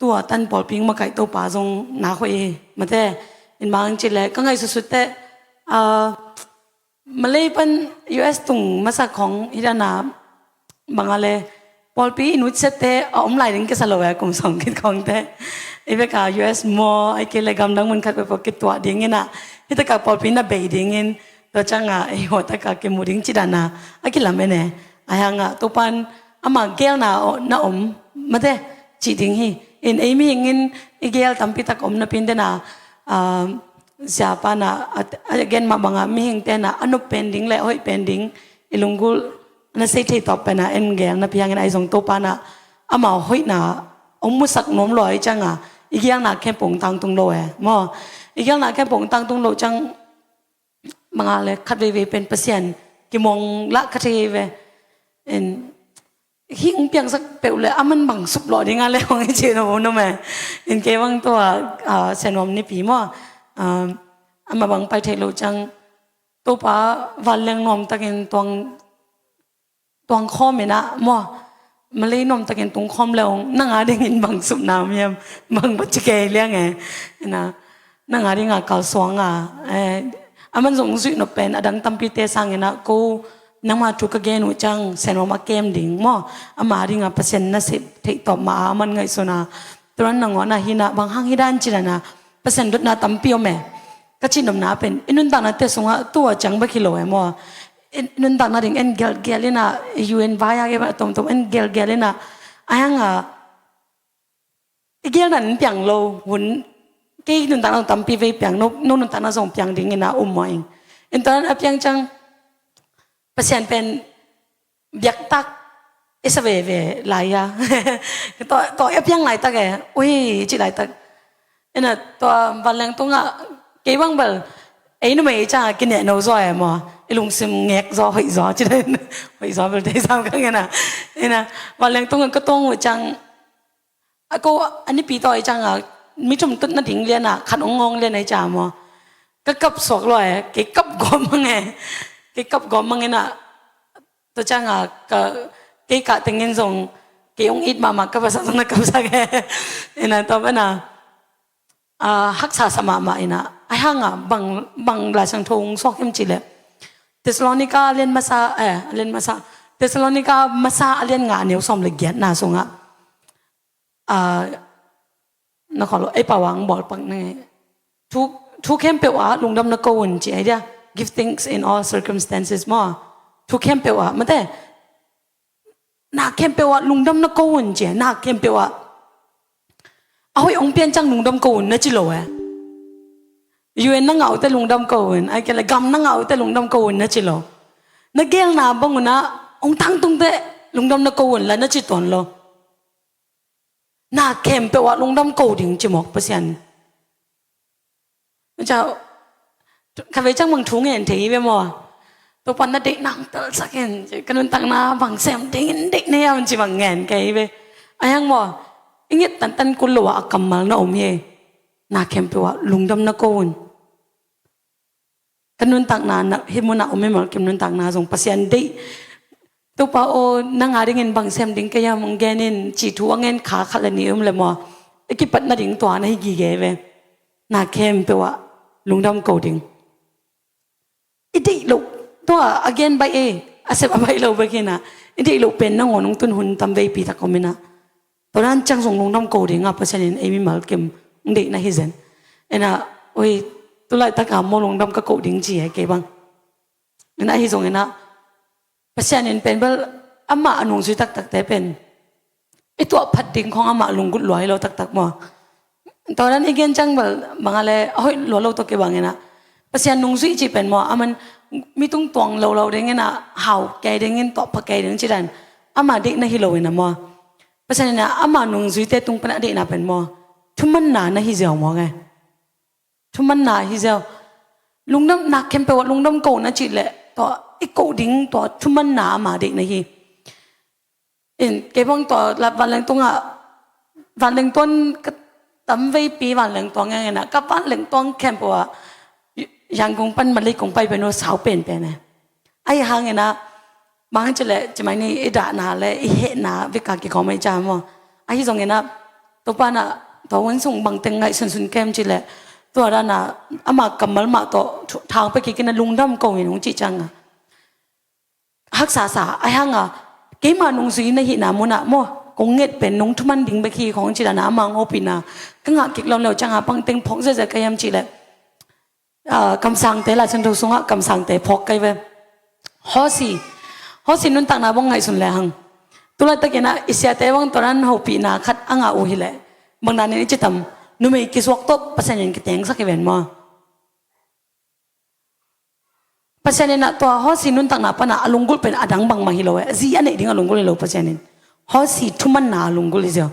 ตัวตันปอลพิงมาไก่ตัวป่าจงนาคุยมาแต่อินบางจิเลก็ไงสุดๆแต่มาเลยเป็น US ตุงมาสักของฮิดานาบางอะไรปอลปีนุชเซตเตออมไลน์นึงก็สโลว์กุมส่งคิดของแต่อีเวกา US มัวไอเกลเลยกำลังมันขัดไปพอคิดตัวดิ้งเงินนะที่ตะกับปอลปีน่ะเบยดิ้งเงินตัวจังไอหัวตะกับเกมูดิ้งจิดานาไอคิดละไม่เนี่ยไอฮังตัวปันอามาเกลน่าอมมาแต่จีดิ้งฮีอินเอมี่เงินอีเกลตั้มพิทักอมน่ะพินเดน่ะsiapa na again mabanga mihing tena anu pending le hoi pending ilungul na sei thei top na en gel na piang ai jong to pa na ama hoi na omusak nom loi changa igyang na khem pong tang tung lo mo igyang na khem pong tang tung lo chang manga le khat ve pen pasien ki mong la khat ve en hing piang sak peu le aman bang sup lo dinga le hong che no me en ke wang to senom ni pi mo ama bang pai thelo chang to pa waleng nom takin tuang khom ena mo malei nom takin tung khom leong nanga ding in bang sup nam yam bang ba chike liang na nanga ringa kal swanga aman zong zui no pen adang tampi te sang ena ko nama tu ka gen u chang senoma kem ding mo ama ringa pasen na sip thei top ma man ngai sona turan nangona hina bang hang hidan chirana pasen dot na tampio me kachin dom na pen inun ta na te sunga tua chang ba kilo mo inun ta na ding en gelina un vaya ge tom en gelina ayanga gel nan piang lo hun ke inun ta na tampi ve piang no nun ta na song piang ding ina moi en tan a piang chang pasen pen biak tak isave ve laya to a piang lai ta ge ui chi lai ta ena to valeng tunga ke bang bal ei no mai cha ki ne no zo mo ilung sim ngek zo hoi zo chi den hoi zo bel te sam ka ngena ena valeng tunga ka tong chang ako ani pi to ai chang mi chum tut na ding lian na khan ong lian ai cha mo ka kap sok lo ke kap gom nge ke kap gom ngena to chang ka ke ka tengin zong ke ong it mama ka basa na ka sa ke ena to bana haksa sama ma ina ayanga bang la sang thong sok em chile Thessalonica len masa Thessalonica masa len nga new som le giat na songa na kholo ai pawang bol pang ne thu kem pe wa lungdam na ko won chi ai dia give thanks in all circumstances mo thu kem pe wa mate na kem pe wa lungdam na ko won chi na kem pe wa ahoi ong pian chang lungdam ko na chi lo UN na ngau te lungdam ko ai ke la gam na ngau te lungdam ko na chi lo na gel na bang na ong tang tung te lungdam na ko la na chi ton lo na kem pe wa lungdam ko ding chi mok pasian cha ka ve chang mang thu ngen thei ve mo to pan na de nang tel saken kanun tang na bang sem ding de ne am chi bang ngen kai ve ayang mo ingit tan kulwa kamal na umye na kempe wa lungdam na kowun kanun tak na himuna umme mal kemnun tak na jong pasian dei to pa o nangaring en bang sem ding kaya mong genin chi thuangen kha khalani le mo ekipat na ding to na hi gi ge ve na kempe wa lungdam ko ding idei lo to again by asep abai lo bakina idei lo pen na ngonong tun hun tam ve pi ta kominaตอนนั้นจังส่งลงน้ำโกดิงอ่ะเพราะฉะนั้นเอมี่มาเก็มเด็กนะฮิเซนเอ็น่ะโอ้ยตัวไรตะกามมลงน้ำก็โกดิงจีให้เก็บังเอ็น่ะฮิซงเอ็น่ะเพราะฉะนั้นเป็นเบลอามาอนุสุตักแต่เป็นไอตัวพัดดิ่งของอามาลงกุดลอยเราตักมั้งตอนนั้นอีกอย่างจังเบลบางอะไรโอ้ยหลัวเราตัวเก็บังเอ็น่ะเพราะฉะนั้นนุงสุจีเป็นมั้งอามันมีตุ้งตวงเราเด้งเอ็น่ะเห่าแกเด้งเอ็นตบพักแกเด้งจีดันอามาเด็กนะฮิโลเอ็น่ะมั้งเพราะฉะนั้นอามานุงจุยเตตุงปนัดเดน่ะเป็นมอทุมันนานะฮิเซลมอไงทุมันนาฮิเซลลุงน้ำนักเข้มไปว่าลุงน้ำโกนะจิตแหละตัวไอ้โกดิ้งตัวทุมันนามาเด็กนะฮีเก็บบังตัววันแรงตัววันแรงต้นก็ตั้มไว้ปีวันแรงตัวไงนะกับวันแรงตัวเข้มไปว่ายังคงปั้นมันเลยคงไปเป็นว่าสาวเป็นนะไอ้หางไงนะบางจะเลยจะไม่นี่ไอ้ด่านาเลยไอ้เหตุนาวิกากิเขาไม่จำว่าไอ้ที่ตรงนี้นะ ตัวปานะตัววันส่งบางเต็งไงสุนเกมจีแหละตัวด้านน่ะอามากำมัลมาตัวทางไปกินลุงดำกงเห็นหงจีจังอ่ะฮักษาไอ้ฮังอ่ะเกมานุงสุยในหินามุนะมั่วกงเงียเป็นนุงทุมันดิ่งไปขี้ของจีดานามังโอปินาก็งะกิกเราจังอ่ะปังเต็งพกเจกยามจีแหละคำสั่งแต่ละฉันรู้สงะคำสั่งแต่พกไกเวฮอสีนุนตักนาบ้งไงสุนแลหังตุลาตะเกนะอิสยาเตวังตอนนั้นโอปินาคัดอ่างอูฮิแหละบางด้านนี้จิตมนุ่มกิสวกตบภาษาเย็นกิเตงสักเวนมาภาษาเย็นตัวฮอสีนุนตักนาปนะอลุงกุลเป็นอดังบังมาฮิโลเอซีอันนี้ดิ้งอลุงกุลฮิโลภาษาเย็นฮอสีทุมันนาอลุงกุลฮิเจ้า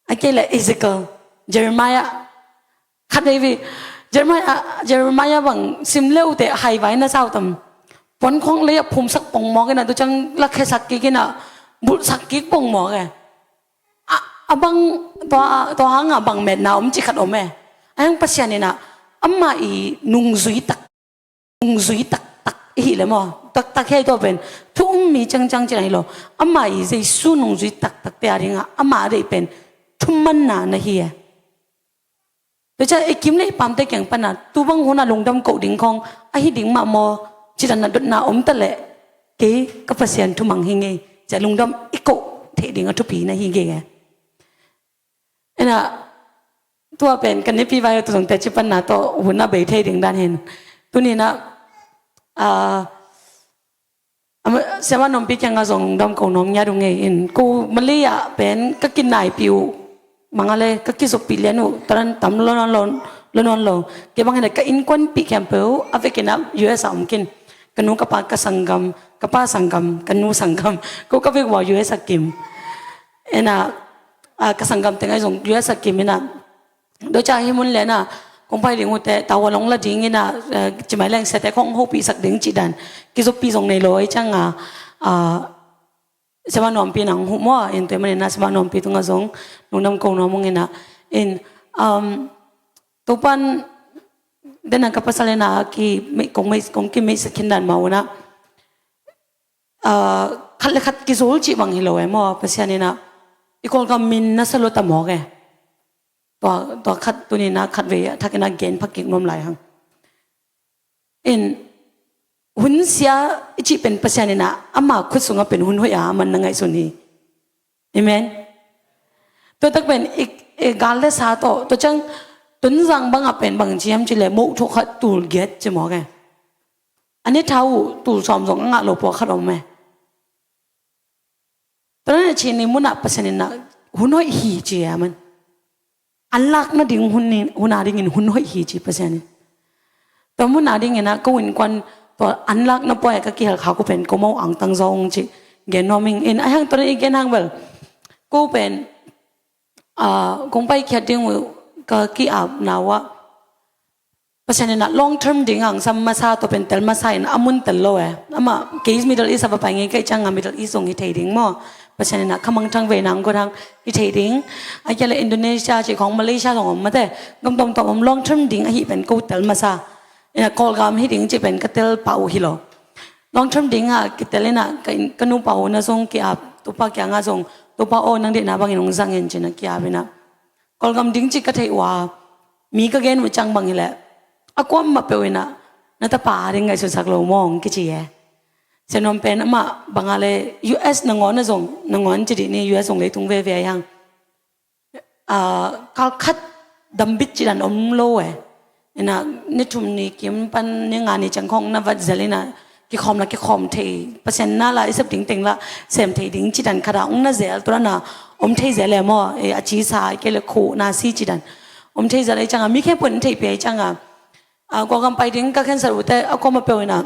ไอ้เกลเอซิเกิลเยเรมายาคัดเลยวิเยเรมายาบังซิมเลวเตะไฮไว้นะเจ้าตำวันของเลยภูมิสักปงหมอกันนะตัวจังลักแค่สักกินนะบุสักกิปงหมอแกบังตัวหางบังเม็ดนะจิขัดแม่ไอ้ยังภาษาเนี่ยนะมาอีนุงซุยตักอีเลยมั้งตักแค่ตัวเป็นทุกมีจังจีไรหรอมาอีใจสู้นุงซุยตักเตียริงมาได้เป็นทุมันนานะเฮียโดยเฉพาะไอ้กิมเนี่ยปั๊มแต่แข่งปนัดตัวบังหัวหน้าลงดำกดิ่งของไอ้ดิ่งมาโมจิตนาดุนาตะเละเก๋ก็ภาษาทุมังฮิงเงจะลงดำอีกเทดิ่งทุปีนะฮิงเงน่ะตัวเป็นกันนี่พี่วายตัวสงแต่จิปันนาตัวหุ่นน่ะเบยเทดิ่งด้านเห็นตัวนี้นะเสว่านมปีจังก็ส่งดำกงนมยาดุงเงินกูมันเลยอ่ะเป็นก็กินนายปิวมังอะไรก็กินสุปีเลี้ยนูตอนนั้นตำล้นเก็บางอย่างก็อินควันปีแคมเปลอาเวกินนะยูเอสอมกินกันนู้กับปากสังกัมกับป้าสังกัมกันนู้สังกัมกูก็เวกว่ายูเอสกิมน่ะกสังกัมแต่ไงส่งยูเอสกิมน่ะโดยจากที่มุนเลยน่ะคงไปเลี้ยงหัวแต่ตาวลงละดิ้งน่ะจะหมายแรงเสแต่ของหัวปีสักดิ้งจีดันกิสุปีส่งในร้อยจังสมานอมปีนังหัวเอ็นตัวมันน่ะสมานอมปีตรงนั้นส่งนุ่งน้ำกงน้ำมงน่ะตัวปันเดินกับภาษาเลน่ะqui kong ki me sekindan mau na khat ki zol chi bang hilo mo pasya ni na ikol ka min na salo ta mo ge to khat tu ni na khat ve thakina gen phakik nom lai hang in hun sia chi pen pasya ni na ama khut sunga pen hun hoya man na ngai suni amen to tak pen gal le sa to changตุนจังบังเป็นบางเชียมจิเลมุทุกขัดตูลเกตจะหมอไงอันนี้เท้าตูลสอมสองงะหลบพอขัดออกไหมตอนนั้นเชนีมุนับเปอร์เซ็นต์นะหุ่นห้อยหีจีมันอันลักน่ะดิ่งหุ่นอาดิ่งหุ่นห้อยหีจีเปอร์เซ็นต์ตอนมุนอาดิ่งนะก็วินควันตัวอันลักน่ะปล่อยก็เกี่ยวเขาก็เป็นก็มองอังตังซองจีเกนนอมิงเอ็นไอ้ฮังตอนนี้เกนฮังเวลก็เป็นคงไปแค่ดิ่งก็กี่อาบนาวะเพราะฉะนั้น long term ดิ่งอ่างซัมมาซาตัวเป็นเตลมาซาอินอามุนเตลโลเออามาเคส Middle East ไปไงก็จังอ่ะ Middle East ส่งฮิตเฮดิ่งมั้งเพราะฉะนั้นขมังทั้งเวียดนามก็ทั้งฮิตเฮดิ่งไอ้เจ้าเลยอินโดนีเซียจีของมาเลเซียส่งออกมาแต่กำตรง long term ดิ่งไอ้ฮิเป็นกูเตลมาซาเนี่ยกอลกามฮิดิ่งจีเป็นกเตลเป่าฮิโล long term ดิ่งอ่ะกิเตลน่ะกันนูเป่าน่ะส่งกี่อาบตัวปากยังอ่ะส่งตัวปาโอนั่งเด็กน่ะบางอย่างสั่งเงินจีน่ะกี่อาบน่ะกอลกามดิ่งจีก็เทว่ามีก็เกณฑ์วิจังบางอย่างแหละอากูมาเปวินะนั่นแต่ป่าเรื่องไงสุดสักโลมองกี่จีเซนอมเป็นมาบางอะไร US นงอนนะส่งนงอนจีดีนี่ US ส่งเลยทุ่งเวียยังการคัดดัมบิดจีดันอมโลเอนะนี่ทุ่มนี่กิมปันนี่งานนี่จังของนวัดเจลินะกี่คอมละกี่คอมเทเปอร์เซ็นต์น่าละไอ้สับดิ่งเต็งละเซมเทดิ่งจีดันขนาดองน่าเจลตัวนั้นอมเทเจลเลยมั้งอาชีสายเกลโคนาซีจีดันอมเทจะอะไรจังมีแค่ผลเทไปจังก็กำไปถึงก็แค่สรุปแต่ก็มาเป็นนะ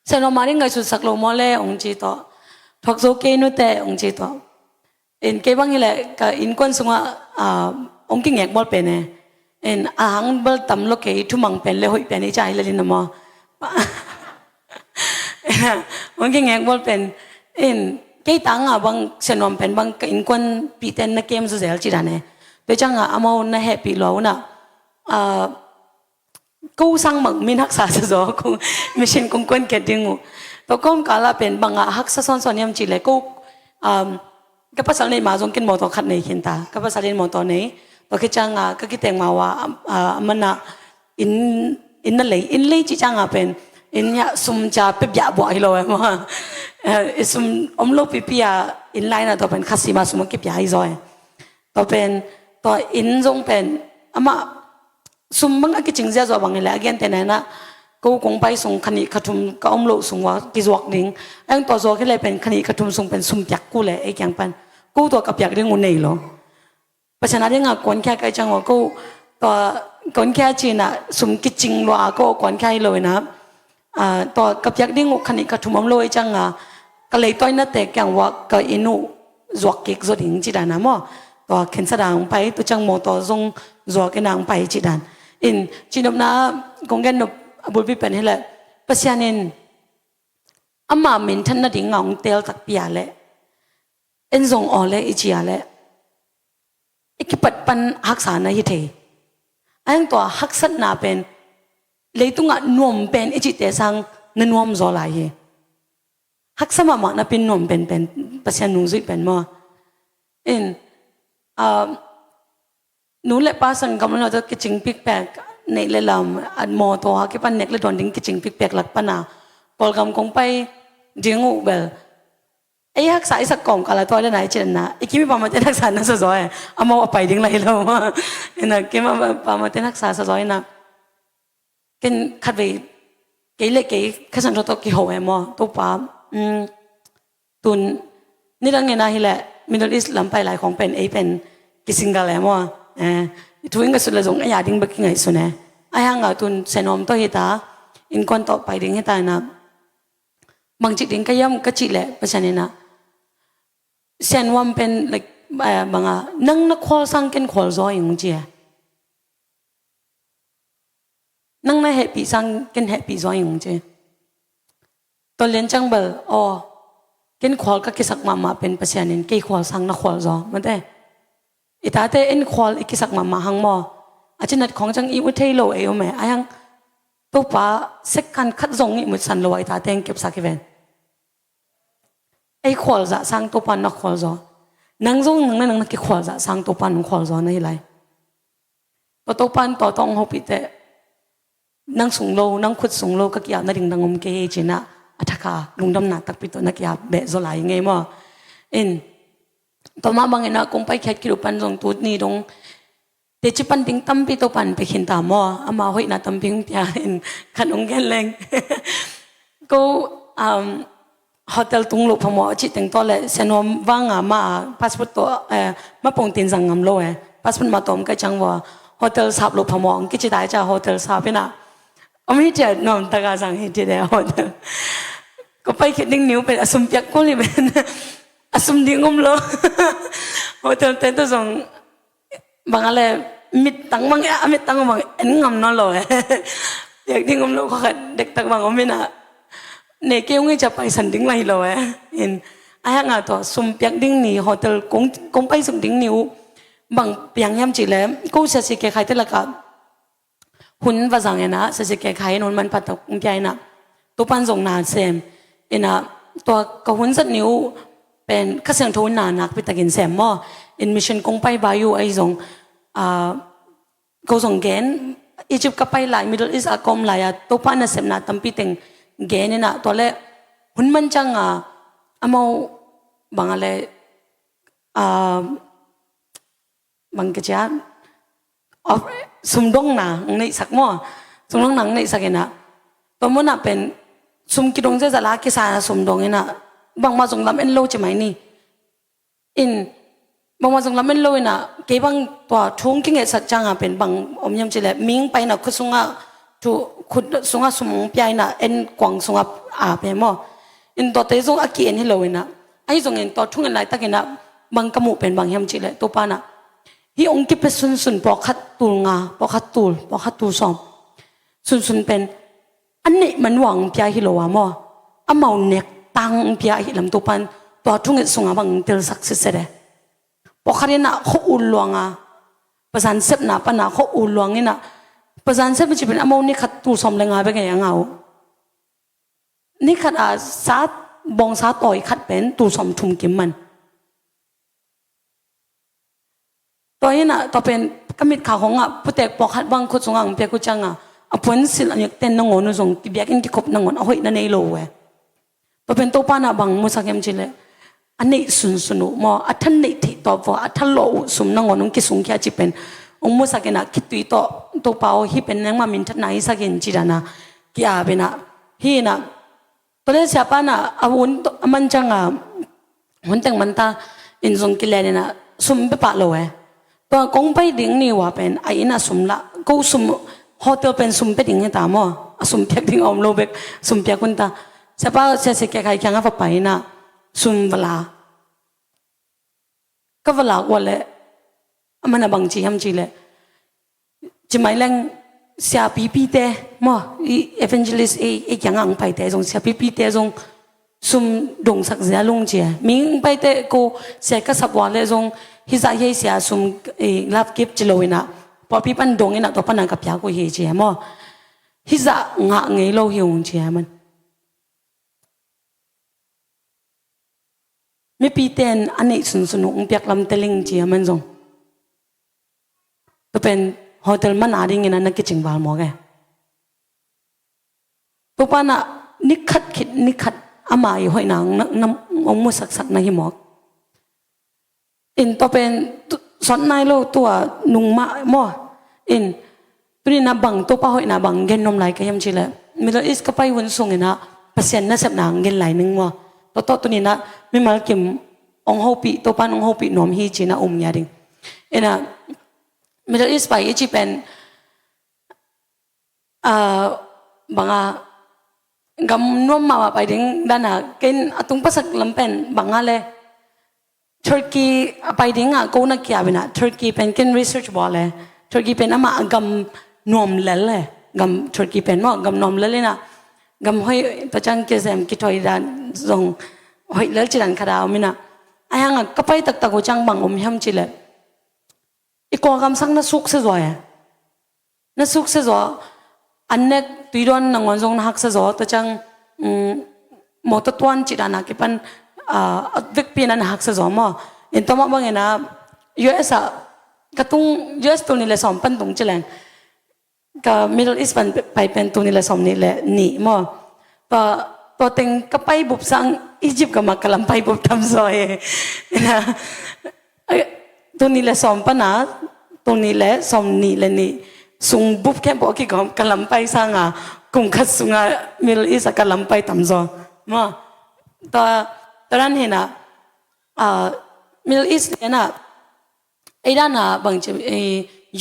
เสร็จแล้วมาถึงไงสุดสักโลมอลเล่องจีต่อทักโซเกนุแต่องจีต่อเอ็นเก็บางอย่างแหละก็อินควันสงว่าองกิงแงกบอลเป็นเอ็นอาหารบอลตำโลเกยทุ่มังเป็นเลยหอยเป็นในใจเลยนะมั้งองกิงแงกบอลเป็นเอ็นเกี่ยตังบางเสนอมเป็นบางอินควันปีเต็นนักเกมสุดเซลจีดานเนี่ยโดยจังอามาวนแฮปปี้แล้วนะกูสั่งมังมินักษาจะบอกกูไม่ใช่คงควรเกิดดิ้งตัวก้มกาลาเป็นบางฮักษะซ้อนๆยามจีเลยกู ก็ภาษาในมาจงกินหมอตัวขัดในขินตาก็ภาษาเรียนหมอตัวนี้ตัวคิดจังก็คิดแต่งมาว่ามันน่ะอินนั่นเลยอินเลยจีจังเป็นอินเนี่ยสมจะเปียบ่อยเลยมั้งสมโลกปียอินไลน์น่ะตัวเป็นคัสซิมาสมกิบยาอีจอยตัวเป็นตัวอินจงเป็นมาสมบังกิจจริงเจ้าจอบังเลยagainแต่ไหนนะกูคงไปส่งคณิขทุมก็โลกส่งว่ากิจวัตรดิ้งไอ้ตัวจอที่เลยเป็นคณิขทุมส่งเป็นสมยักกูเลยไอ้ยังเป็นกูตัวกับยักเรื่องงูนี่หรอเพราะฉะนั้นเรื่องก่อนแค่ไอ้จังว่ากูตัวก่อนแค่จีน่ะสมกิจจริงว่าก็ก่อนแค่เลยนะตัวกับยักเรื่องงูคณิขทุมอมโลไอ้จังก็เลยตัวนั้นแต่ยังว่าก็อินุจวกเก็กจดิ้งจีดานะมั้งตัวเข็นสดางไปตัวจังโมตัวทรงจวกกันนางไปจีดานอินจีนบนะกงกันนบบุญพิเป็นให้เลยปัศยานินอามามินท่านนั่งดิ่งงเตลตักปียาเลยเอ็นทรงอ่อเลยอิจิยาเลยอีกปัดปันฮักษาในฮิตเทไอ้ตัวฮักษณะเป็นเลยตุงะนวมเป็นอิจิเตสังนนวมโซลายฮักษมามานะเป็นนวมเป็นปัศยานุสิเป็นมั้งอินนู้นแหละป้าสังกำลังเราจะกิจงพิกแปกในเรื่องอันมอตัวที่ปันเน็กเลยโดนดิ้งกิจงพิกแปกหลักปันน่ะพอลกำคงไปดิ้งอูเบลไอ้ฮักษาไอ้สักกล่องกันละตัวได้ไหนเจนนะไอ้คิดไม่ปามาเต้นฮักษานั่นสะสอยเอามาว่าไปดิ้งไรแล้วว่าเห็นนะคิดว่าปามาเต้นฮักษาสะสอยนะกินขัดไปกี่เล็กกี่แค่สันตัวกี่หัวมอตัวป้าตุนนี่ดังไงนะฮิแหละมิดเดิลอีสต์ลำไปหลายของเป็นไอ้เป็นกิสิงกันแล้วมั้งทุกอย่างก็สุดเลยจงไอ้ยาดิ้งบักยังไงสุดเนี่ยไอ้ห่างตุนเซนอมตัวเหตุอินคอนต่อไปดิ้งเหตุนะบางจิตดิ้งก็ย่ำก็จิแหละเพราะฉะนั้นนะเซนวมเป็น like บางนั่งนักขวลสังเกตขวลจอยอย่างเจียนั่งในแฮปปี้สังเกตแฮปปี้จอยอย่างเจียตอนเรียนจังเบลอ๋อเกณฑ์ขวลก็คิดสักมาเป็นเพราะฉะนั้นกี่ขวลสังนักขวลจอมันได้อีตาเต้เอ็นควอลอีกสักมาหังมออาจจะนัดของจังอีวุฒิโลเอวแม่อายังตัวป้าเสกกันคัดจงอีมุดสันโลอีตาเต้งเก็บสักเวนไอ้ควอลจะสังตัวป้านักควอลจอนังจงนังนักควอลจะสังตัวป้านักควอลจอนั่นไรตัวป้าตัวต้องหัวปิดแต่นังสูงโลนังขุดสูงโลก็เกี่ยวนั่งดังอมเกยจีน่ะอัฐกาลุงดำนักตักปิดตัวนักยาเบะโซลายไงมั้งอินต่อมาบางเงินคงไปแค่กิโลปันตรงตัวนี้ตรงเดชิปันดิ้งตั้มปีตัวปันไปขินตามมออามาห้อยนาตั้มพิงพิอาอินขันองแกนแรงก็โฮเทลตุงลุพมอจิตถึงตัวเลยเซนอมว่างมาพาสปอร์ตตัวมาปงตินสังงามโลพาสปอร์ตมาตอมก็จังว่าโฮเทลสาบลุพมอกิจได้จ้าโฮเทลสาบเป็นอะไม่เจอนอมตะกาสังเหตุเดียวโฮเทลก็ไปคิดดิ้งนิ้วเป็นอสมเปียกก็เลยเป็นasum di ngomlo hotel tentu song bangale mit tang bang ya mit tang bang en ngam no lo yak di ngomlo ko khat dek tak bang omina ne ke ngi cha pai san ding lai lo in aya nga to sum piak ding ni hotel kong pai sum ding niu bang piang yam chi le ko sa si ke khai te la ka hun wa jang ena sa si ke khai non man pat ong pai na to pan jong na sem ina to ka hun sat niuเป็นข้าศึกทุนนานักไปตะกินแซมมออินมิชชันคงไปบายูไอซงก็ส่งเกณฑ์อียิปต์ก็ไปหลายมิดเดิลอีสต์อากอมหลายตัวป้าน่ะเสมนาตั้มปีเต็งเกณฑ์นี่นะตัวเล่หุ่นมันจังอามาบางอะไรบางกิจการสมดงนะในสักมอสมดงหนังในสักเนะตัวมันน่ะเป็นสมกิดงเจจะลากิสาสมดงนี่นะบางมาส่งลำเอ็นโลใช่ไหมนี่อินบางมาส่งลำเอ็นโลน่ะเก็บบางตัวทุ่งกิ้งเอสัจจังเป็นบางอมยำเจริญมิงไปน่ะคุณสุงะทุคุณสุงะสมองปีน่ะเอ็นกวางสุงะเป็นมั้งอินตัวเตะสุงะกี่เอ็นให้โลน่ะไอ้ส่งเอ็นตัวทุ่งเอ็นไหลตะกินน่ะบางกมูเป็นบางยำเจริญตัวปาน่ะที่องค์กิเป็นสุนปอกขัดตูงาปอกขัดตูสอมสุนเป็นอันนี้มันหวังปีให้โลว่ามั้งอ่ะเมาเน็กตังพิอาหิลำตัวปันตัวทุ่งเงินส่งบังเตลสักเสร็จพอคดีน่ะเขาอุ่นลวงประสานเสพน่ะปน่ะเขาอุ่นลวงนี่น่ะประสานเสพมันจะเป็นอโมนี่ขัดตูสมแรงงานไปไงยังเอานี่ขัดซาบองซาต่อยขัดเป็นตูสมทุ่มกิมมัน ตัวนี้น่ะตัวเป็นก็มีข่าวของผู้แต่ปอกหัดบางคนสงฆ์เปียกุจังผลสิลอันนี้เต้นนงอนส่งกิบยากินกิคบนงอนเอาไว้นั่นเองโลเวตัวเป็นตัวป้าน่ะบางมุสักยามจิเลอันนี้สุนุมออัท่านนี่ที่ตัวว่าอัท่านโลสุมนงอนกิสุงแค่จิเป็นองมุสักนะคิดตัวป้าฮิเป็นยังมามินทัดไหนสักยินจิดานะกี่อาเป็นฮีนะตัวเล็กเสียป้าน่ะอาวุธมันจังหุ่นแต่งมันตาอินส่งกิเลนนะสุมไปปะโลเวตัวกงไปดิ่งนี่ว่าเป็นไอ้น่ะสุมละกูสุมโฮเทลเป็นสุมไปดิ่งให้ตามสุมเพียกดิ่งอมโลเบกสุมเพียกคนตาเสพาเสียแก่ใครแข่งกับไปน่ะสุมเวลาก็เวลาวันเลยมันน่ะบางทีทำจีเลยจะไม่เล่นเสียปีเตะมั่วอีเอเวนเจลิสไอ้ยังอังไปเตะตรงเสียปีเตะตรงสุมดงสักเสียลงเจียมิงไปเตะกูเสียก็สับวันเลยตรงฮิซาเฮียเสียสุมลับกิฟต์จิโลวินะพอพี่ปันดงนี่นะตัวปันนังกับยากูเฮียเจียมั่วฮิซางะเงยโลเฮียงเจียมันไม่ปีเตนอันนี้สุนุเปียกลำเตลิงเจียมันจงก็เป็นโฮเทลมันอะไรเงี้ยนะนักกิจงบาลมอแกตัวปันน่ะนิคัดคิดนิคัดอามาอยู่ห้อยนางน้ำองมุสักนะฮิมอกอินตัวเป็นสอนนายโลตัวนุ่งมาหม้ออินตัวนี้นะบังตัวป้าหอยนะบังเงินนมไหลก็ยังชิเลยมิดอิสก็ไปวันส่งเงินนะเปอร์เซ็นต์น่าเสพหนังเงินไหลนึงว่าตัวนี้นะไม่มาเก็บองโฮปีตัวป้าองโฮปีนอมฮีจีนะยาดิงอินนะมิดอิสไปอีจีเป็นบางกำนวมมาไปถึงด้านน่ะกินตุงภาษาลำเป็นบางอะไรTurkey ไปถึงกูนักเกี่ยวนะ Turkey เป็นกิน research บ่เลย Turkey เป็นอะไรกำนวมเล่เลยกำ Turkey เป็นว่ากำนวมเล่เลยนะกำห้อยประจังเกษมกิจอยด้านส่งห้อยเล่จิรันขดาวมินะไอ้ยังก็ไปตักกูจังบังยำจิเลยอีกกำสังน่าสุกเสียด้วยน่าสุกเสียด้วยอันนี้ตุยดอนนังวันส่งนักเสียด้วยตัวจังมอตตวนจิรานะกิปันวิกปีนั้นหักเสียมั้งอินตัวมั่งเงินนะ US กระตุ้ง US ตัวนี้เลยสอมปันตรงจิเลงกับ Middle East ปันไปเป็นตัวนี้เลยสอมนี่เลยนี่มั้งตัวเต็งก็ไปบุบสังอียิปต์ก็มากำลังไปบุบทำซอยนะตัวนี้เลยสอมปันนะตัวนี้เลยสอมนี่เลยนี่ส่งบุบแค่บอกกี่ก็กำลังไปสังกุมขัดสุงMiddle East กำลังไปทำซอยมั้งตอนนั้นเห็นMiddle East เนี่ยนะไอ้ด้านบางที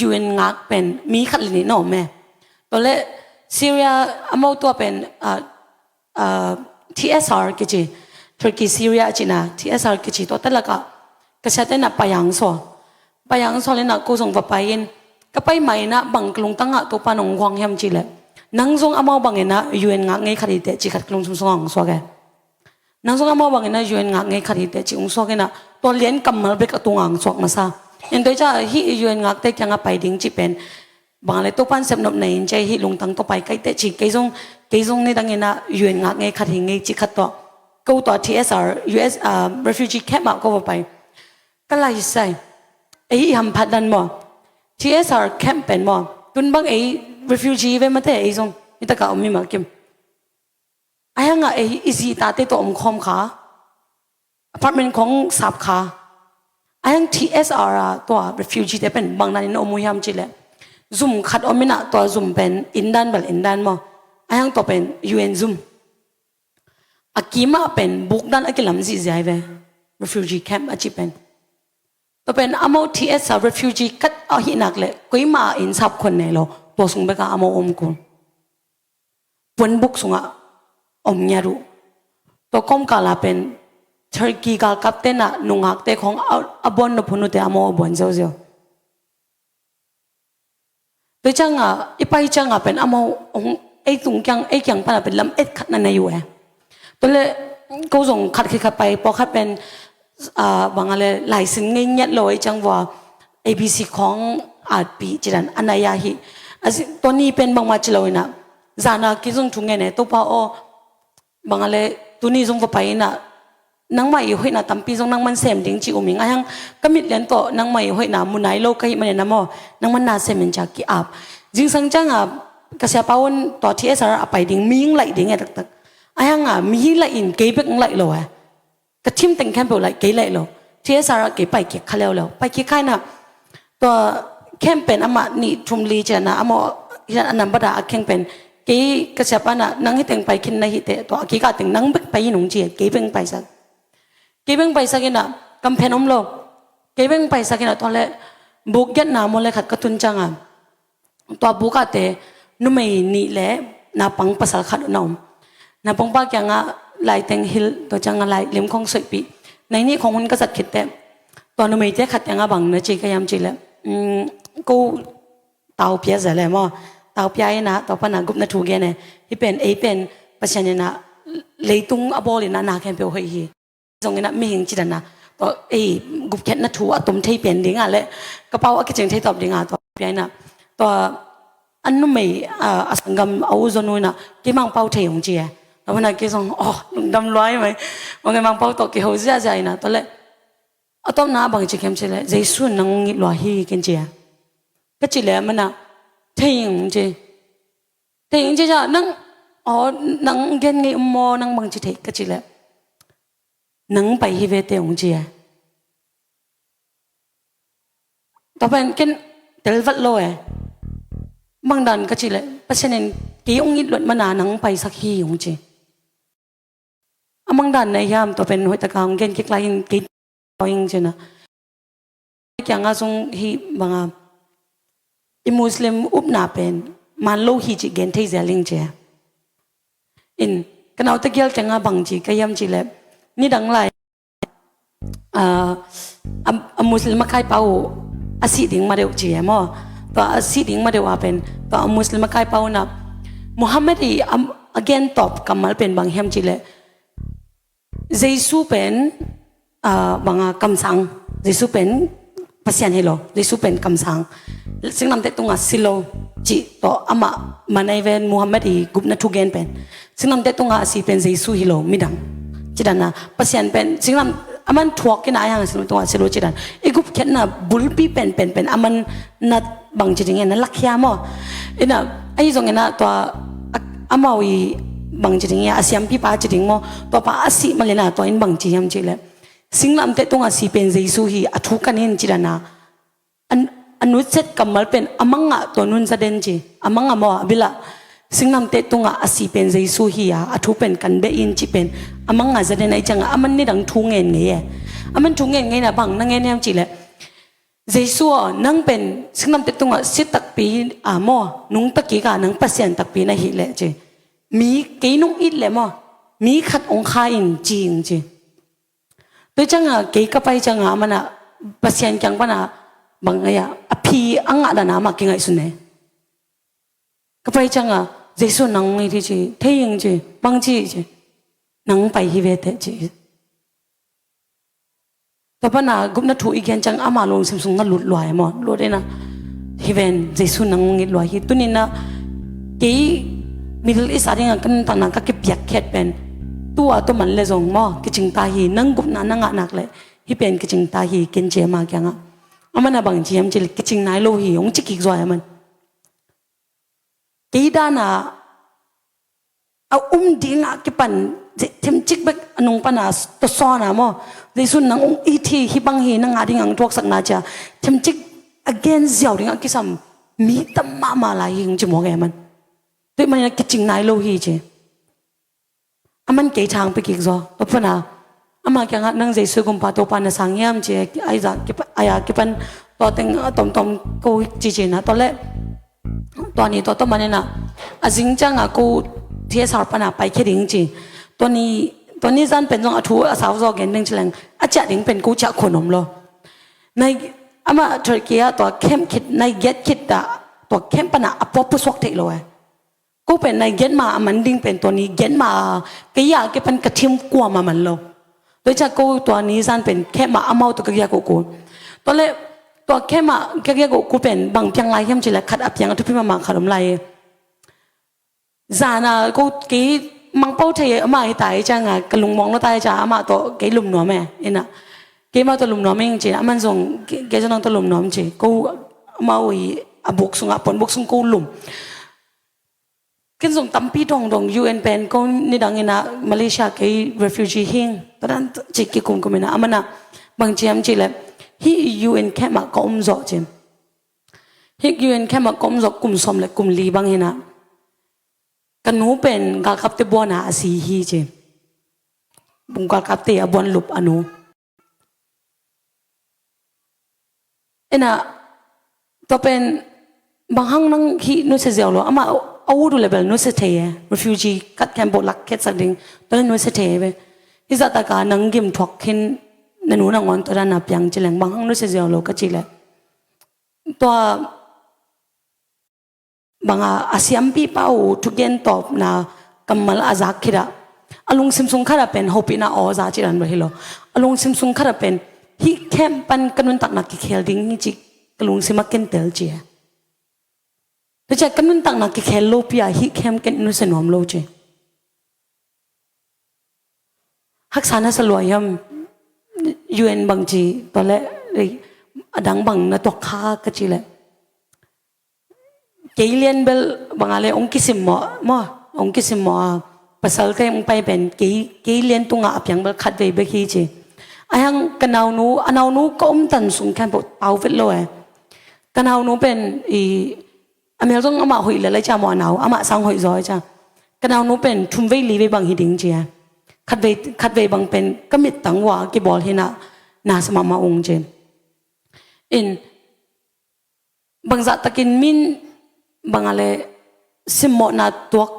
UN งักเป็นมีขัดลินิโนแม่ตอนแรกซีเรียเอาตัวเป็นTSR กิจตุรกีซีเรียจีน่ะ TSR กิจตัวแต่ละก็ใช้แต่น่ะไปยังโซเลยนะกูส่งไปยินก็ไปใหม่นะบางกลุ่มตั้งตัวปานงควงแฮมจีเลยนั่งส่งเอาบางเงินนะ UN งักไงขัดดิเตจิขัดกลุ่มส่งสวแกนั่งส่งมาบางเงินนะยูเอ็นงักไงคดีแต่จิงส่งกันนะตัวเลี้ยนกำมันเบกตัวงังส่งมาซะยันโดยจะฮียูเอ็นงักแต่ยังไปดิ้งจีเป็นบางเลยตัวปันเสพนบในใจฮีลงตังตัวไปใกล้แต่จิเกยงนี่ดังเงินนะยูเอ็นงักไงคดีไงจิขัดตัวกูตัว TSR US refugee camp มาก็ไปก็ไล่ใส่ไอ้ทำพัดดันบ่ TSR camp เป็นบ่ตุนบางไอ้ refugee เว้มาแต่ไอ้ส่งนี่ตะกะอมีมาเก็บไอ้ยังอีซีตาเตตัวอมคอมขาอพาร์ตเมนต์ของสับขาไอ้ยัง TSR ตัว refugee เตเป็นบางนั้นอมุยามจิเลซุ่มขัดอมินะตัวซุ่มเป็นอินดันแบบอินดันมั้งไอ้ยังตัวเป็น UN ซุ่มอากิมาเป็นบุกดันอากิลำซีใจเว้ refugee camp อาจิเป็นตัวเป็นอโม TSR refugee กัดเอาหินักเลยกุยมาอินสับคนเนี่ยเราตัวส่งไปกับอโมอมกุลวันบุกส่งอมยารุตัวก้มกาลาเป็นเทอร์กีกาลกับเตน่ะนุ่งหักเตของอบอนนพุนุเตอโมอบอนเจ้าตัวจังอีไปจังเป็นอโมไอตุงจังไอจังปะเป็นลำเอ็ดขัดนั่นอยู่ตัวเลยกูส่งขัดขัดไปพอขัดเป็นบางอะไรหลายสิ่งเงี้ยเลยจังว่า ABC ของอาจปีจิรันอันนายาฮีตัวนี้เป็นบางมาจิเลยนะจานาคิดส่งถุงเงินเนี่ยตัวพ่อ บางอะไรตัวนี้ส่งไปนะ นังไม่หอยน่ะตั้มปีจงนังมันเซมดิ้งจีอุมิงไอ้ยังก็มิดเลี้ยนโตนังไม่หอยน่ะมุนายโลกให้มันเนี่ยนะโมนังมันน่าเซมินจากกี่อับจิงสังจังอ่ะกษาปาวนต่อที่เอสอาร์ไปดิ้งมิงไหลดิ้งไงตักไอ้ยังอ่ะมีไหลอินเก็บไหลโลอ่ะกระทิมเต็งแคมเปญไหลเก็บไหลโลที่เอสอาร์เก็บไปเก็บข้าเร็วไปเก็บข้าน่ะตัวแคมเปญอามานี่ทุ่มลีเจนะอามายันอันนั้นบัดาแคมเปญเกี่ยกษาปานะนังให้เต็งไปคินในหิเตตัวกี่กาเต็งนังเบกไปยินงเจียเก็บเต็งไปสักเก็บเองไปสักนะกำแพงอมโลเก็บเองไปสักนะตอนแรกบุกยันน้ำมอเลยขัดกระตุนจังอ่ะตัวบุกอาเตนุ่มไม่นี่แหละน้าปังภาษาขัดน้องน้าปังปากยังอ่ะลายแตงฮิลตัวจังอ่ะลายเลี้ยมของสวยปีในนี้ของมันก็สัตว์ขิดแต่ตัวนุ่มไม่เจ๊ขัดยังอ่ะบังเนื้อจีก็ยำจีเลยกูเตาเปียจะเลยมั้งเตาเปียนะตัวปนักกุบนัทถูกเนี่ยที่เป็นเป็นภาษาเนี่ยนะเลยตุงอบอลินะนาแค่เปียวให้ฮีตรงนี้นะไม่เห็นจิตนะตัวกุบแค่นัทถูอะตุ่มเทเป็นดิ้งอ่ะเลยกระเป๋าอักเจงเทตอบดิ้งอ่ะตัวเปียนะตัวอันนู้นไม่สังกัมเอาจนูนะกี่มังเป้าเทียงจีแล้วมันกี่ส่งอ๋อลุงดำร้อยไหมมันกี่มังเป้าตกกี่หัวเสียใจนะตัวเลยเอาต้มน้ำบางจีเข้มเฉยเจสุนังงิลวาฮีกันจีก็จีเลยมันนะเทียงจีจ้ะนังอ๋อนังเงินไงมอนังบางจีเทก็จีเลยนังไปฮีเวเตองจีต่อไปกินเดลวัดโลบางดันก็จีเลยเพราะฉะนั้นกี่องค์ยิดหลุดมานานังไปสักฮีองจีบางดันในยามตัวเป็นหัวตะกางเงินกี่ไกลยังกี่ตัวยังจีนะอย่างอาทรงฮีบางอิมุสลิมอุปนาเป็นมันโลฮีจีเงินที่เจริญจีอินกันเอาตะเกียบจังอาบังจีก็ยำจีเลยนี่ดังไรมุสลิมมาใครเป่าอาศิดิ่งมาเดียวจีมั้งตัวอาศิดิ่งมาเดียวว่าเป็นตัวมุสลิมมาใครเป่านะมุฮัมมัดอีagain top กำมัลเป็นบางแห่งจีเลยเยซูเป็นบางคำสั่งเยซูเป็นภาษาเฮโลเยซูเป็นคำสั่งสิ่งนั้นแต่ตรงอ่ะสิโลจีตัวอามามันไอเวนมุฮัมมัดอีกุบนัททุกเกนเป็นสิ่งนั้นแต่ตรงอ่ะสิเป็นเยซูฮิโลมิดังจีดันนะภาษาเป็นสิ่งนั้นอามันทวกกินอะไรอย่างสิ่งตรงอ่ะสิโลจีดันอีกุบแค่น่ะบุลปีเป็นอามันนัดบางจีดิงเงี้ยนั่นลักยามอ่ะอินะไอ้ตรงเงี้ยนะตัวอามาวีบางจีดิงเงี้ยอาศัยพี่ป้าจีดิงมั้งตัวป้าอาศัยมาเลยนะตัวอินบางจียามจีเลยสิ่งนั้นแต่ตรงอ่ะสิเป็นเยซูฮีอัทุกันเห็นจีดันนะอันนู้นเสร็จกำมัลเป็นอามังอ่ะตัวนู้นแสดงจีอามังอ่ะมั้งบิละสิ่งนั้นแต่ตรงอ่ะสิเป็นเยซูฮีอ่ะอัทุเป็นกันเบอินจีเป็นอามังอ่ะแสดงไอ้จังอ่ะอามันนี่ดังทุ่งเงินไงอามันทุ่งเงินไงนะบางนั่งเงินเนี่ยจีเลยเยซูอ่ะนั่งเป็นสิ่งนั้นแต่ตรงอ่ะสิตักปีมั้งนุ่งตะกี้กันนั่งเปอร์เซ็นต์ตักปีนะฮิเลจีมีกี่นุ่งอิดเลยมั้งมีขัดองค์ข้าอินจริงจีตัวจังอ่ะกี่กับไปจังอ่ะมันอ่ะเปอร์เซ็นต์จังปะนะบางอย่างอภิอังอาดานามากิงไงสุนเน่ก็ไปจังอ่ะเจสุนังไงที่จีเที่ยงจีบางจีจีนังไปฮิเวเตจีแต่ปะนะกุมนัทถูอีกอย่างจังอามาลงสิมสุงนั่นหลุดลอยมั้งหลุดเลยนะฮิเวนเจสุนังงิดลอยฮิตุนี่นะกี่มิดลอีสานยังกันตอนนั้นก็เก็บยักษ์แคดเป็นตัวมันเลยส่งมั้งกิจิงตาฮีนังกุมนังนักเลยฮิเป็นกิจิงตาฮีกินเจมาแกงอ่ะอามันน่ะบางทีมันจะกิจงนายโลหิองจิกิกซอยมันกี่ด้านอ่ะเอาดิ้งอ่ะกี่ปันเทมจิกเบกนุ่งปันอ่ะตัวซ้อนอ่ะมั้งในส่วนนังอีทีฮิบังฮีนังอาดิ้งอังทวกสักนาจ้ะเทมจิก again เสียวดิ้งอ่ะกี่ซ้ำมีตั้มมาลายหิงจิมองแกมันด้วยมันกิจงนายโลหิจ้ะอามันเกี่ยทางไปกิกซอตัวปันอ่ะอามาแกงนั่งใจสุกุมปาตัวปานสังยามเจไอ้จากกี่ปันตัวเต็งตอมกูจีนะตอนแรกตัวนี้ตัวมันเนี่ยนะอาจริงจังกูเที่ยวสารปันไปแค่ดิ้งจีตัวนี้จันเป็นต้องทูสาวจอเกนดิ้งเฉลงอาจจะดิ้งเป็นกูจะขนมโลในอามาเทอร์กียตัวเข้มคิดในเก็ตคิดตัวเข้มปันอ่ะพอผู้สวกเทโลกูเป็นในเก็ตมามันดิ้งเป็นตัวนี้เก็ตมากี่อย่างกี่เป็นกระทิมกลัวมามันโลโดยจากกูตัวนี้ซันเป็นแค่มาเอาเมาตัวกี้กูตอนแรกตัวแค่มากี้กูเป็นบางเพียงไรเข้มจีแหละขัดอับยังทุกพี่มาขนมไรจานากูกี้ mang bao thầy ama hi tai cha nga kalung mong lo tai cha ama to ke lum no me ina ke ma to lum no me chi aman song ke jang to lum nom chi ko ma wi abuk sunga pon buk sung ko lum ken song tampi dong UN pen ko ni dang ina Malaysia ke refugee hing tadan chi ki kum kum ina amana bang chiam chi le hi UN ke ma ko zo chi hi UN ke ma ko zo kum som le kum li bang ina kan nu pen gal kap te bona asi hi chi bung gal kap te abon lup anu ena to pen bang hang nang hi nu se zelo ama awudu level nu se theye refugee kat camp lak ket sading to nu se theye be izata ka nang gim thok khin nanu nang on to na pyang chileng bang hang nu se zelo ka chile to banga asiam pi pau thugen top na kamal azak khira alung simsung khara pen hopina o za chiran ba hilo alung simsung khara pen hi kem pan kanun tak na ki khel ding ni chi kalung simaken tel chi to cha kanun tak na ki khel lo pia hi kem ken nu se nom lo chi hak sana saloyam UN bang chi to le adang bang na to kha ka chi le Kailan bel bangale ong kisim mo pasal kay ong pay ben kailan tunga apyang bel khat ve be hi chi ayang anaw nu ko tan sung kan bo pau vet lo kanaw nu ben i amel jong ama hoi le cha mo anaw ama sang hoi zoi cha kanaw nu ben thum ve li ve bang hi ding chi khat ve bang pen kamit tang wa ki bol hina na sama ma ong chen in bang za takin min bangale simmo na tuak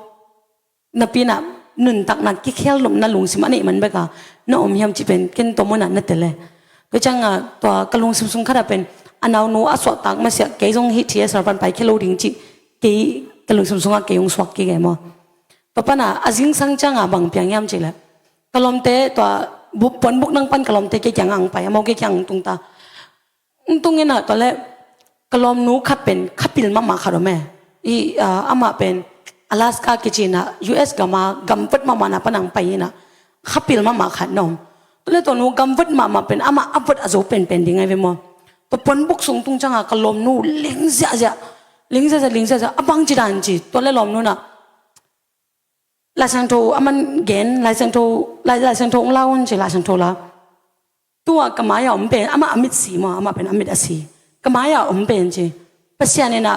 na pina nun tak na ki khel lum na lung sim ani man beka na hiam chi pen ken to mona na tele to changa to kalung sim sung khara pen anaw nu aswa tak ma sia ke jong hi thia sar pan pai khelo ding chi ke kalung sim sunga ke yong swak ki ge mo to pana azing sang changa bang pyang yam chi le kalom te to pon buk nang pan kalom te ke kyang ang pai mo ke kyang tung ta tung ina to le kalom nu khapen khapil mama kharome I ama pen Alaska kichina US gama gamvat mama na panang paina khapil mama khanom tole to nu gamvat mama pen ama avat azo pen dingai ve mo to pon buk sung tung changa kalom nu lingza abang chi dan chi tole lom nu na la sang tho aman gen la sang tho laun chi la sang tho la tua kamaya ompen ama amit si mo ama pen amit asi kamaya ompen chi pasiane na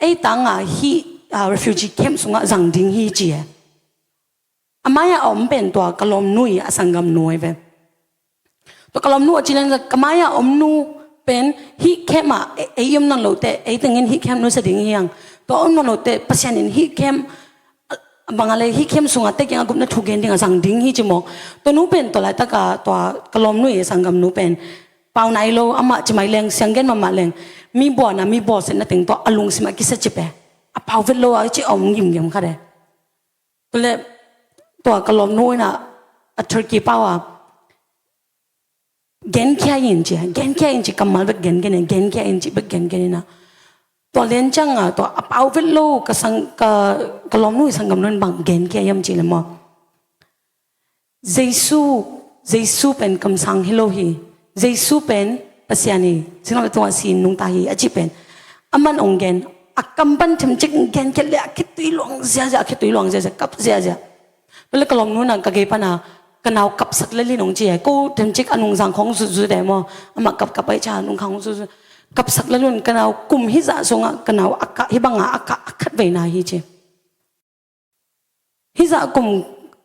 ai tanga hi refugee camp sunga zangding hi chi amaya ompen to kalom nui asangam noi ve to kalom nu chilen kamaya omnu pen hi kema ayum nan lote ai tengin hi camp nu sa ding yang to om nan lote pasianin hi camp bangale hi camp sunga te kyang gup na thugen ding zangding hi chi mo to nu pen to la ta ka to kalom nui sangam nu pen pau nai lo ama chimai leng sanggen mama leng mi bo sen na ting to alung sima kisa chipe a pau vet lo a chi om yim kha de to le to kalom noi na a turkey pawa gen kya yin chi kamal bet gen kya yin chi bet gen na to len chang a to a pau vet lo ka sang ka kalom noi sangam non bang gen kya yam chi le mo jesu pen kam sang hello hi jesu pen pasiani sinong to sin nung tahi achi pen aman ongen akamban thimchik gen kele akitui long zia kap zia bele kalom nu na ka ge pana kanau kap sak le li nong chi ko thimchik anung jang khong zu de mo ama kap ai cha nung khong zu kap sak le lun kanau kum hi za songa kanau aka hi banga aka khat ve na hi chi hi za kum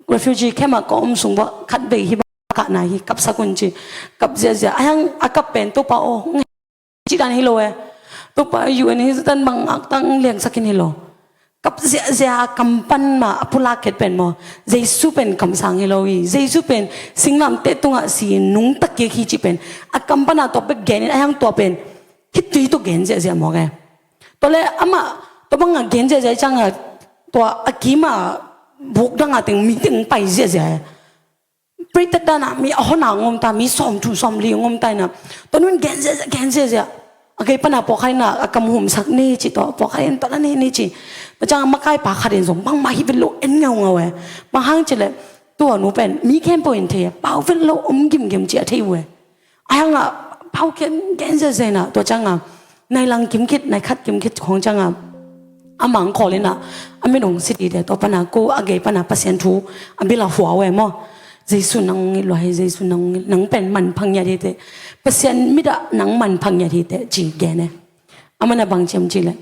refugee kema ko sung ba khat ve hi ka na hi kap sakun chi kap zia ayang akap pen to pa o chi dan hi lo to pa UN hi tan bang ak tang leng sakin hi lo kap zia kampan ma apula ket pen mo jesu pen kam sang hi lo hi jesu pen singnam te tunga si nung tak ke hi chi pen akampana to pe gen ayang to pen hi tui to gen zia mo ge to le ama to bang gen zia chang to akima buk dang ating meeting pai zia Prita dana mi ahona ngom ta mi som li ngom ta na tonun genze okay pa na po kay na akamhum sak ni chi to po kay to na ni chi pa chang makai pa kharin som bang ma hi velo en ngau ngau we ma hang chi le to nu pen mi kem po in the pau velo gim gim chi thei we ai nga pau ken gen se se na to chang nai lang kim kit nai khat kim kit khong chang amang ko le na aminong city de to pa na ko age pa na pasien thu abila hua we mo Jesu nang loài Jesu nang pen man phang ya thế pasien mi da nang man phang ya thế chỉ ge ne amana bang chem chi le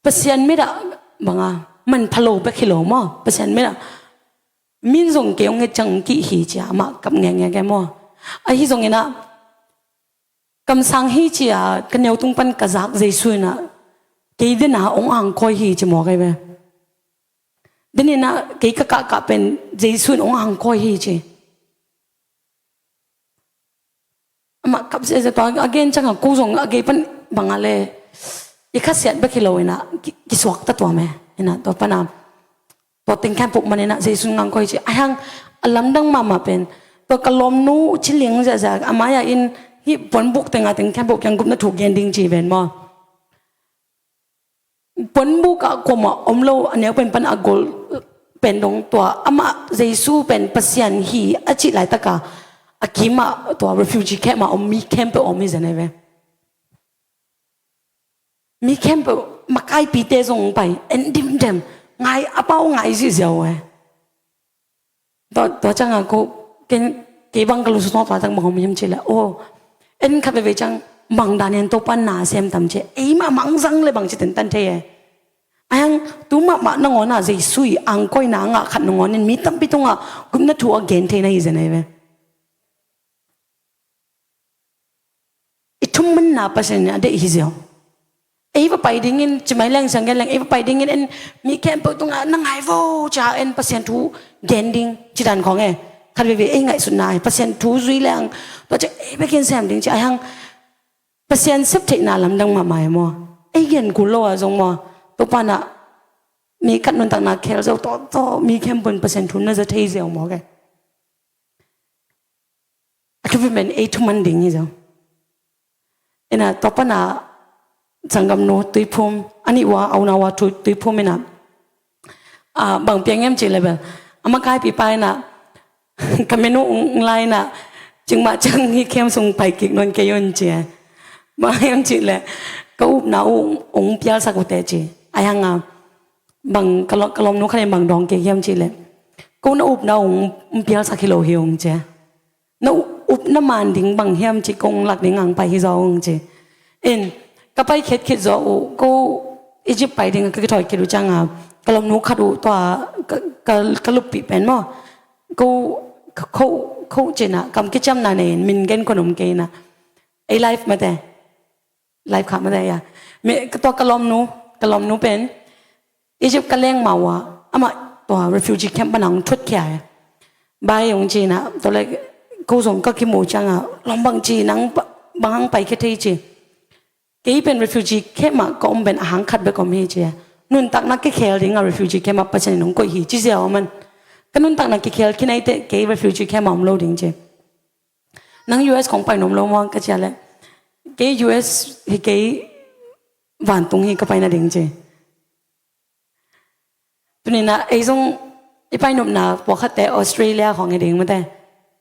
pasien mi da banga man phalo pe khilo mo pasien mi da min zong ke ong chang ki hi cha ma kap nge ke mo a hi zong ina kam sang hi chi a kan neu tung pan ka zak Jesu na ke de na ong ang khoi hi chi mo ke be Dini na kay kakakapen Jesu ong ang koi hi che. Ama kapse sa to again changa kusong agay pan bangale ikasiat ba kilo ina kiswak ta to me ina to pana to tingkan puk manina Jesu ngang koi che ayang alam dang mama pen to kalom nu chiling za amaya in hi pon buk tenga tingkan puk yang gup na thuk gending chi ben mo pon bu ka koma omlo aneu pen pan agol pen dong tua ama Jesu pen pasian hi achi lai taka akima tua refugee camp ma mi camp omi zaneve mi camp makai pite zong pai endim dem ngai apau ngai si ziao to chang ko ken ke bang kalu su to tang bang mi chila o en kha be chang mang danen to pan na sem tam che ei ma mang sang le bang chi ten tan the ayang tu ma na ngona Jesu ang koi na nga khat ngon mi tam pi tunga gumna thu again the na hi zaneve itum man na pasen ade hi zio eva pai ding in chmai lang sang lang eva pai ding in en mi kem po tunga na ngai vo cha en pasen thu gending chi dan khong e khat be e ngai sun nai pasen thu zui lang to che eva ken sam ding cha ayang pasen sep the na lam dang ma mai mo e gen ku lo zong mo to pana mi kat nun tak na khel zo to mi kem pon pasen thu na za thei zeu mo ke akavimen e thu man ding hi zo ena to pana sangam no tuipum ani wa auna wa tuipum ina bang piang em chi level ama kai pi pai na kamenu nglai na chingma chang hi kem sung pai kik non ke yon che ba em chi le ka up na ong pial sa ko te chi ayanga bang kalom no khane bang dong ke kem chi le ko na up na ong pial sa kilo hiong che na up na man ding bang hem chi kong lak ding ang pai hi zo ong che in kapai khet zo ko Egypt pai ding ka thoi ke ru changa kalom nu khadu to ka lupi pen mo ko ko chena kam ki cham na ne min gen konom ke na ai life ma te life kha ma te ya me to kalom nu pen Egypt ka leng mawa ama to refugee camp banang thut kya bai yong chi na to le ko song ka ki mo changa lombang chi nang bang pai ke thei chi cái bên refugee khi mà có ông bên hàng khát bên có mấy chứ nun tak nak cái khel ring refugee khi mà bắt chân nông coi hi chỉ sao mình cái nun tak nak cái khel khi này cái refugee khi mà ông lâu đỉnh chứ nang US không phải nông lâu mà cái gì là cái US thì cái vạn tung hi cái phải na đỉnh chứ tụi nên là ấy giống cái phải nộp na bỏ khát tại Australia không cái đỉnh mà thế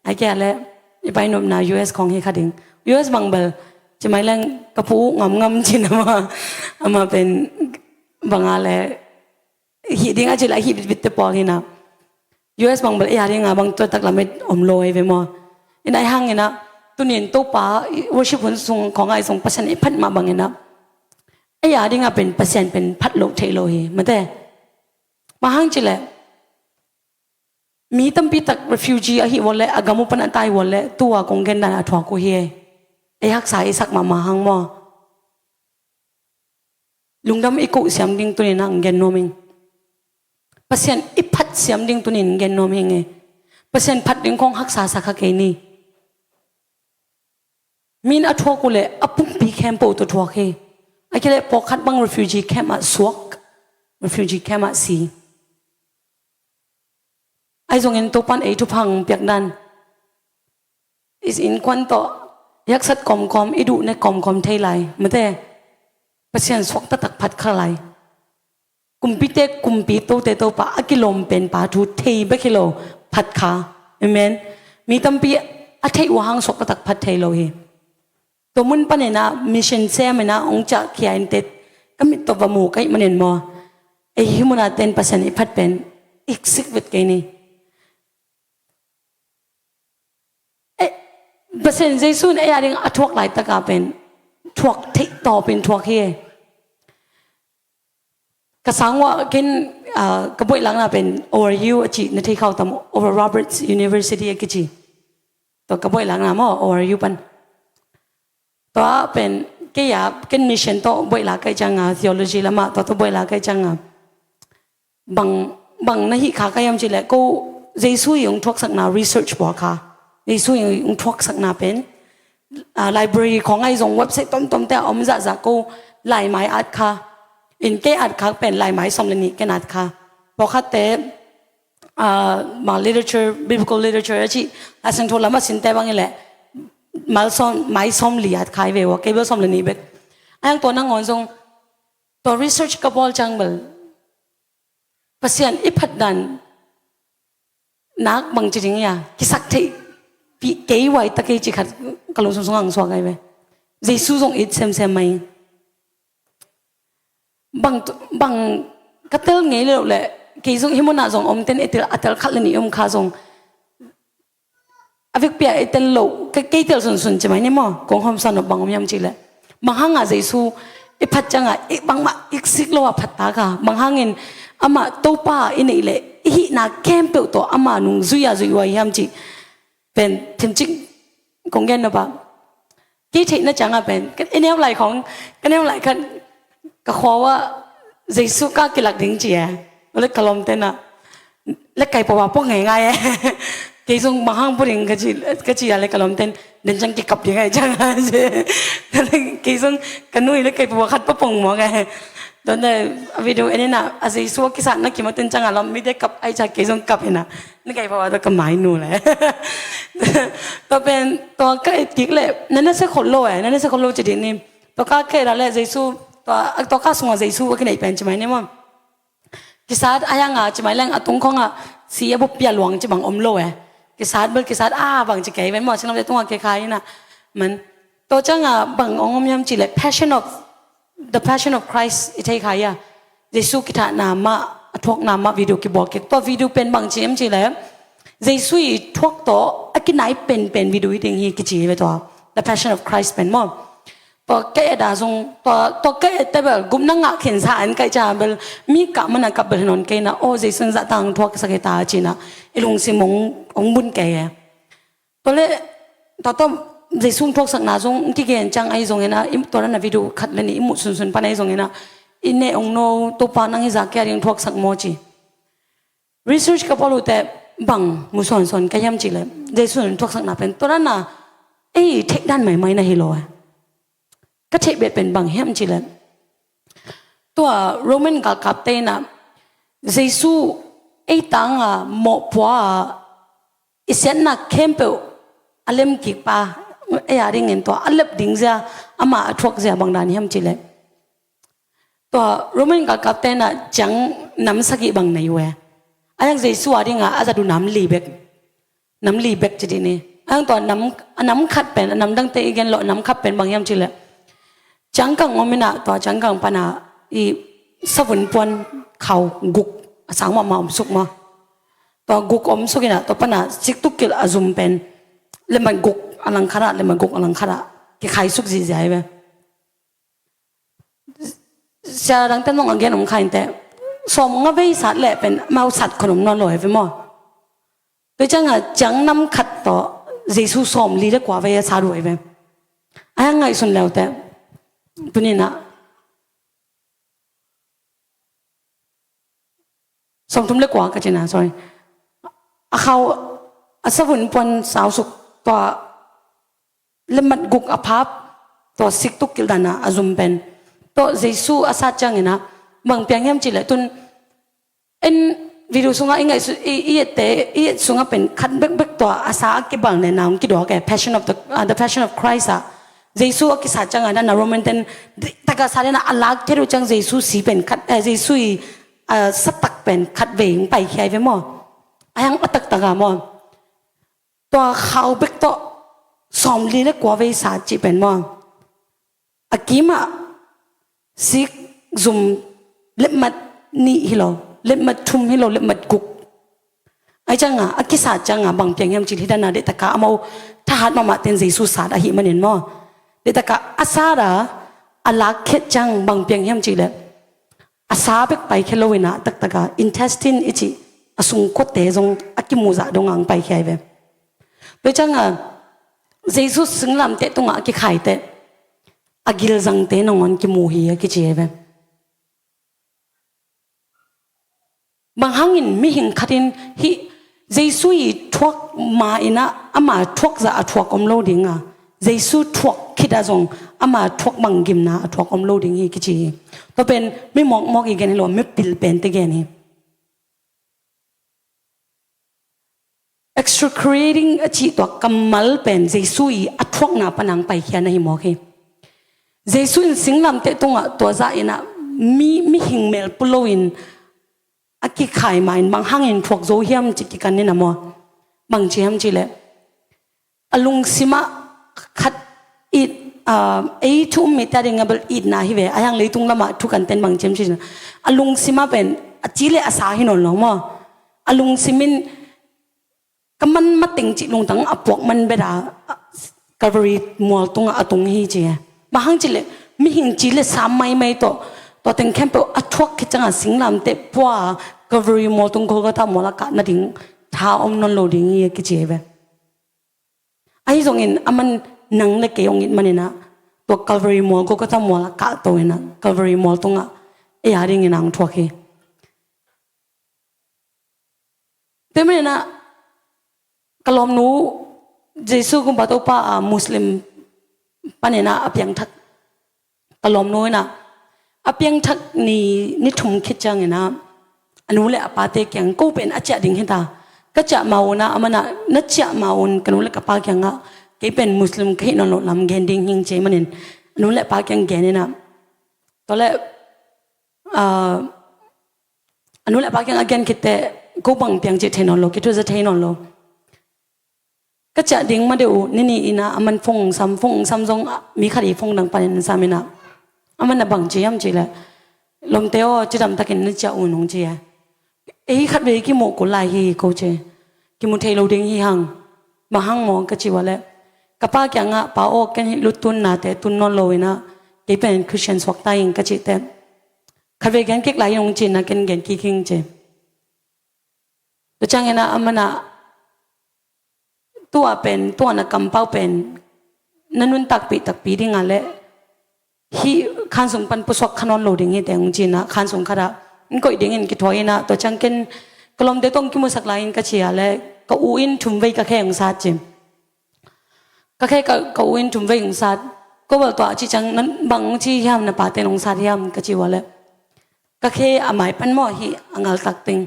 ai cái là cái phải nộp na US không hi khát đỉnh US bằng bel chỉ mấy lần cái phú ngầm chỉ mà bên bangale hi ding aja lah hi bit te pol hina US bang bel ya ringa bang to tak lamet omloi ve mo ina hang ina tunin to pa worship hun sung khong ai sung pasan phat ma bang ina ai ya ringa pen pasan pen phat lo thei lo hi mate ma hang chile mi tam pi tak refugee a hi wole agamu pan atai wole tuwa kong gen na thwa ko hi ai hak sai sak ma hang mo lungdam iku siam ding tunin ang gen noming pasien iphat siam ding tunin gen noming e pasien phat ding kong hak sa sakha ke ni min a thwa ko le apung pi camp po to thwa ke akile pokhat bang refugee camp a suak refugee camp a si ai zong en to pan e thu phang piak dan is in kwan to ยักษ์สัตกอมอิดุในกอมเทไลไม่ได้ประเสียนสวกตะตักพัดขลายกุมปีเตกุมปีโตเตโตปะอกิโลมเป็นปาทูเทบกิโลพัดขาเอเมนมีตั้มปีอาเทวหังสวกตะตักพัดเทโลเฮตัวมุนปะเนี่ยนะมิชชั่นเซมนะองค์จักเขียนเต็ดก็มีตัวบะหมูก็มันเห็นมั้งไอ้ฮิมุนาเต็นปัสสนิพัดเป็นอีกสิกวิดกันนี่ปัสสนิเจสุนไอ้ยังอัทวกหลายตะกาเป็นทวกทิต่อเป็นทวกเฮกษังว่ากินกระบวยหลังน่ะเป็น ORU จีนที่เขาทำ Oral Roberts University กิจีตัวกระบวยหลังน่ะมั้ง ORU ปันตัวเป็นก็อยากกินมิชชั่นตัวบวยหลังก็จังtheology ละมาตัวบวยหลังก็จังบางนาฮิขาก็ยังจีเลยก็เจสุยงทวกสักนา research บอกค่ะเจสุยงทวกสักนาเป็นlibrary ของไอ้ส่งเว็บไซต์ต้มแต่อมจะก็หลายไม้อัดค่ะอินเกอัดค่ะเป็นลายไม้สมเลนิกันอัดค่ะพอคัดเตะมา literature biblical literature ที่อาศัยทุลมาสินเตบางอย่างแหละไม้สมลีอัดค่ะเววเก็บสมเลนิเบกไอ้ตัวนั่งงอนทรงตัว research กับบอลจังเบลภาษาอิพัดดันนักบางจริงๆอย่างกิสักที่ปีเกี่ยวไว้ตะเกียจิขัดกลงส่งอังสวงไงเว้เจสุส่งอิดเซมไหมบางกัตเตอร์ไงเลยแหละกี่ส่งฮิมนาส่งอมเต้นเอติลอัตลขัดเลยนี่ข้าส่งอวิกเปียเอติลโลก็กี่เตลส่วนใช่ไหมนี่มั้งกองหอมสนุกบางอมยำจีเลยบางห้างเจสุอิพัดจังบางมาอีกสิกโลพัดตากะบางห้างเงินอามาตัวป้าอินี่เลยฮินาแคมเปิลตัวอามานุงซุยไว้ยำจีเป็นถึงจริงกงเงินนะปะกี่ทีน่าจังเป็นก็เนี่ยอะไรของก็เนี่ยอะไรกันก็ขอว่าเจสุก้ากิลักดิ้งจีแล้วกลมเต้นอ่ะแล้วไก่ปะวะพวกไงกี่ส่งมาห้างพูดเองก็จีอะไรกลมเต้นเดินจังกี่กับยังไงจังเจ๊กี่ส่งกันนุ่ยแล้วไก่ปะวะขัดปะปงมัวไงตอนนั้นวิดีโอนี้นะอาศัยสัวกิสันนักกิมตุนจังเราไม่ได้กับไอ้จากกี่ส่งกับเห็นนะนี่ไก่ปะวะตัวก็หมายนู่นแหละตัวเป็นตัวก็อีกเลยนั่นน่ะเสกคนโลนั่นน่ะเสกคนโลจะดีนี่ตัวก็แค่เราเลยเจสุตัวก็ส่งเจสุว่ากันไหนเป็นใช่ไหมเนี่ยมั้งกิสันอายังใช่ไหมแรงตรงของเสียบุปผาหลวงจะบังอมโลกิสันเบลกิสันบางจะแก่เป็นหมอฉันเราเลยต้องเกี่ยใครนะมันตัวจังบางองค์ยำจีเลย passion of the passion of Christ อิทธิใครเจสุกิธานามาทวกนามาวิดีโอกิบอกเก็บตัววิดีโอเป็นบางจีมจีเลยเจสุทวกตัวกินไหนเป็นวิดีโอที่ฮีกิจีไปตัว the passion of Christ เป็นมั้งตัวแก่ดาทรงตัวแก่แต่แบบกุมนั่งเขียนสารไกจ่าเบลมีกะมันกับเบลนนแกนะโอ้เจสันจะตั้งทวกสักตาจีนะไอลุงสิมงบุญแกตัวเล่ตัวเจสุทวกสักนาทรงที่เขียนจังไอทรงนะตัวนั้นวิดีโอขัดเลยนี่มุดสุนปานไอทรงนะอินเนองโนตัวปานังฮิจากแกยังทวกสักโมจี research กับพอรู้แต่บังมุสอนก็ย้ำจีเลยเจสุทวกสักนาเป็นตัวนั้นนะเอ้เทคด้านใหม่นะฮิโลก็เทคเป็นบางแห่งจีเลยตัวโรมันกับเตนะเจสุไอ้ตังหมอปัวอิเซนนักเข้มเปลอเลมกิปาไอ้ยาริงเงินตัวอเลบดิ้งเสียอามาทวกเสียบางด้านแห่งจีเลยตัวโรมันกับเตนะจังน้ำสกิบางในเวไอ้ยังเจสุอาริงอาจจะดูน้ำลีเบกจีนี่ไอ้ยังตัวน้ำขัดเป็นน้ำดังเตยกันหล่อน้ำขัดเป็นบางแห่งจีเลยจังกังว่าไม่น่ะตัวจังกังปนาอีสวรรค์ปวนเขากุกสังมาอมสุกมาตัวกุกอมสุกินะตัวปนาสิกตุกิลอาซุมเป็นเลมันกุกอลังคาระเลมันกุกอลังคาระที่ใครสุกจีใจไปเสียดังแต่น้องอังเกนของใครแต่สมงาไปสัตว์แหละเป็นมาสัตว์ขนมนอนลอยไปมั้งโดยจังจังน้ำขัดต่อเจสุสมลีเล็กกว่าไปสาด้วยไปไอ้ยังไงสุนแล้วแต่ตัวนี้นะสมทุมเล็กกว่ากันจีนะ sorry เขาสวรรค์ปนสาวสุกตัวเลมัดกุกอภาพตัวสิกตุกิลดานะอาซุมเป็นตัวเจสุอาซาจังนะบางเพียงแค่จีเลยตุนเอ็น วิดีโอส่งอะไรสุดอีส่งเป็นคัดเบกตัวอาสากิบังเนี่ยนะผมคิดว่าแก passion of the passion of Christ อะเยซูกิสัจจังนะโรมันเทนแต่ก็สารนะอัลลาห์ที่รู้จังเยซูสีเป็นคัดเยซูสตักเป็นคัดเวงไปใครไปมั้งไอ้ยังอัตตะกามอตัวเขาเบกตัวสอมลีเล็กกว่าเวสาจีเป็นมั้งอากิมาสิกซุมเล็บมัดนี่ฮิโลเล็บมัดทุ่มฮิโลเล็บมัดกุกไอ้จังอ่ะอากิศาจังอ่ะบางเพียงยังจิตที่ด้านนั้นเด็กตะกะเอาถ้าหัดมาเต็นเยซูศาสตร์อหิมันเห็นมั้งเด็กตะกะอาซาดาอัลลักเขจังบางเพียงยังจิตเลยอาซาเบกไปแค่โลวินะตะกะ intestine อิจิอาสุงโคเตจงอากิมูซาดงอังไปแค่เว้ยโดยจังอ่ะเยซูสึงลำเตะตรงอ่ะอากิไข่เตะอากิลจังเตะนองอันกิมูฮีอากิเจเว้ยบางครั้งมีหิงขัดินฮิเยซูอีทวกมาอินะอามาทวกจะทวกอมโลดิงอ่ะเยซูทวกคิดอาจงอามาทวกบังกิมนะทวกอมโลดิงฮิกิจีตัวเป็นไม่มองอีกแกนี่หรอไม่ปิลเป็นแต่แกนี่ extra creating อจิตัวกำมัลเป็นเยซูอีอัทวกนาปนังไปแค่ไหนมองให้เยซูอินสิงลำเตตรงอ่ะตัวใจนะมีหิงเมลปุโลอินอากิขายมาอินบางห้างอินพวกโซเฮียมจิกิกันนี่นะมัวบางเจียมจิเลอลุงซิมาขัดอีดทุ่มมีแต่เรื่องแบบอีดนะฮิเวอายังเลยตุงละมาทุกันเต็นบางเจียมจินะอลุงซิมาเป็นจิเลอาสาหินนหรอมัวอลุงซิมินก็มันมาติงจิลุงตั้งอพวกมันเบดากาบรีมัวตุงอตุงฮีจีบางห้างจิเลมีหิงจิเลสามไม่โตตัวเต็งแคมเปอร์อัทวกคิดจังสิงลำเตะปัวกบรีมอตุงโคก็ทำมอลกะนาดิ่งท้าอมนนโลดิ่งยี่กิเจเวไอ้ตรงนี้มันนังเล็กเกี่ยงอินมันนะตัวกบรีมอลก็ทำมอลกะตัวนะกบรีมอลตุงอ่ะไอ้ยาดิ่งนังทวกเฮแต่มันนะกลอมนู้เยซูกุมปัตโตป้ามุสลิมปันเนี่ยนะอภิยังทักกลอมนู้นะอภิยังทักนี่ทุ่มคิดจังนะอันนู้นแหละปาเตกียงกูเป็นอาจารย์ดิ่งเห็นตาก็จะมาวันนะมันน่ะนัดจะมาวันกันนู้นแหละกับปาเกียงอ่ะแกเป็นมุสลิมแค่นอนหลับลำแกนดิ่งหิงเจมันเห็นอันนู้นแหละปาเกียงแกเนี่ยนะตอนแรกอันนู้นแหละปาเกียงแกนคิดแต่กูบังเปียงจิตเทนอนโลคิดว่าจะเทนอนโลก็จะดิ่งมาเดี๋ยวนี่อินะมันฟงซ้ำจงมีคดีฟงดังปันนั้นซ้ำนะมันน่ะบังเจียมจีเลยลมเตอจิตดำตะกินนึกจะอุ่นงเจียเอ้ขัดเวกิโมกุลายฮีโคเจกิมุเทโลดิงฮีหังมาหังมองกจิวะเลยกับป้าแกงอ่ะป้าโอกันลุตุนนาแต่ตุนนอนโลยนะเกเป็นคริสเตียนสวกตายิงกจิแต่ขัดเวกันเก็กหลายงจีนะกันกิคิงเจตัวจังเงนะมันน่ะตัวนักกำเป้าเป็นนั่นนุ่นตักปีดิ่งอะไรฮีขันส่งปันปุสวกขนอนโหลดิ่งแต่งจีนะขันส่งขระนี่ก็ดิ่งกิถอยนะตัวจังเกินกลมเดต้องกิมุสักลายก็เชียเลยก็อูอินทุ่มไว้ก็แค่องศาจิมก็แค่ก็อูอินทุ่มไว้องศาก็บอกตัวจีจังนั้นบางที่ยามนะป่าเต็นองศายามก็จีวะเลยก็แค่อาหมายปันหม้อฮีอังกฤษตักติง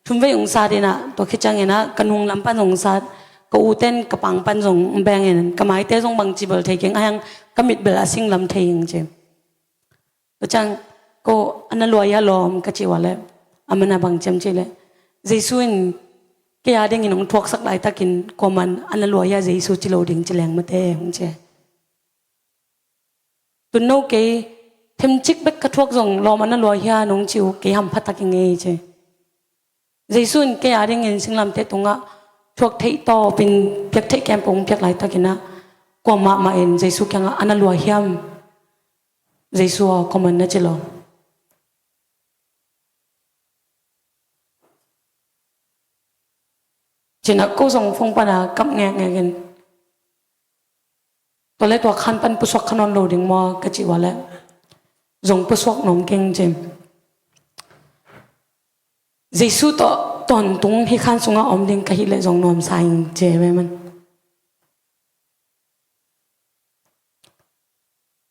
ทุ่มไว้องศาดีนะตัวคิดจังเงนะกันหงลำปันองศาก็อูเต้นกระปังปันส่งแบงเงินกระหมายเต้ส่งบางจีบลเทงยังยังก็มิดเบลาซิงลำเทงเจมตัวจังก็อันนั้นลอยยาลอมก็จีวะเลยอามันน่ะบางจำเจเลยเยซูนแกยาดิ่งน้องทวกสักหลายตะกินกว่ามันอันนั้นลอยยาเยซูจิโลดิ่งจิแรงมาเตะของเจตุนโนเกยเทมจิกเบกกระทวกส่งรอมันนั่นลอยยาน้องจิวเกยหัมพัดตะกินเงยเจเยซูนแกยาดิ่งเงินสิงลำเตะตรงอ่ะทวกเทต่อเป็นเพียกเทแกมปงเพียกหลายตะกินนะกว่ามาเอ็นเยซูแกงอันนั้นลอยยามเยซูก็มันนั่นจิโลจีนักก็ส่งฟงปนากับแงกันตัวเล็กตัวขันปันปุสวกขนอนโลดิ่งมอกระจิวะแล้วส่งปุสวกนมเก่งเจมเยซูต่อตอนตรงที่ขันส่งอมดิ่งกะฮิเลส่งนมใส่เจไหมมัน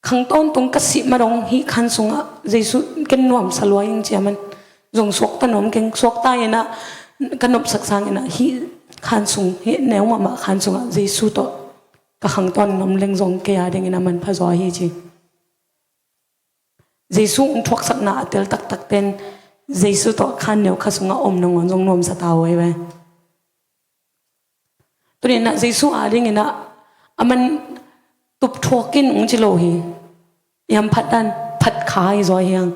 ขังต้นตรงกระสิมาดงที่ขันส่งเยซูกันนวมสลวยเจมัน dùng suộc ta nôm keng suộc ta ina kanop sak sang ina hi khan sung hi neu ma khan sung Giêsu to ka khang ton nom leng zong ke ya ding ina man pha zo hi chi Giêsu thuak sak na tel tak tak ten Giêsu to khan neu kha sunga om nong zong nom sa taw ai ve tu ni na Giêsu a ding ina aman tup thokin ung chi lo hi yam phat khai zo hiang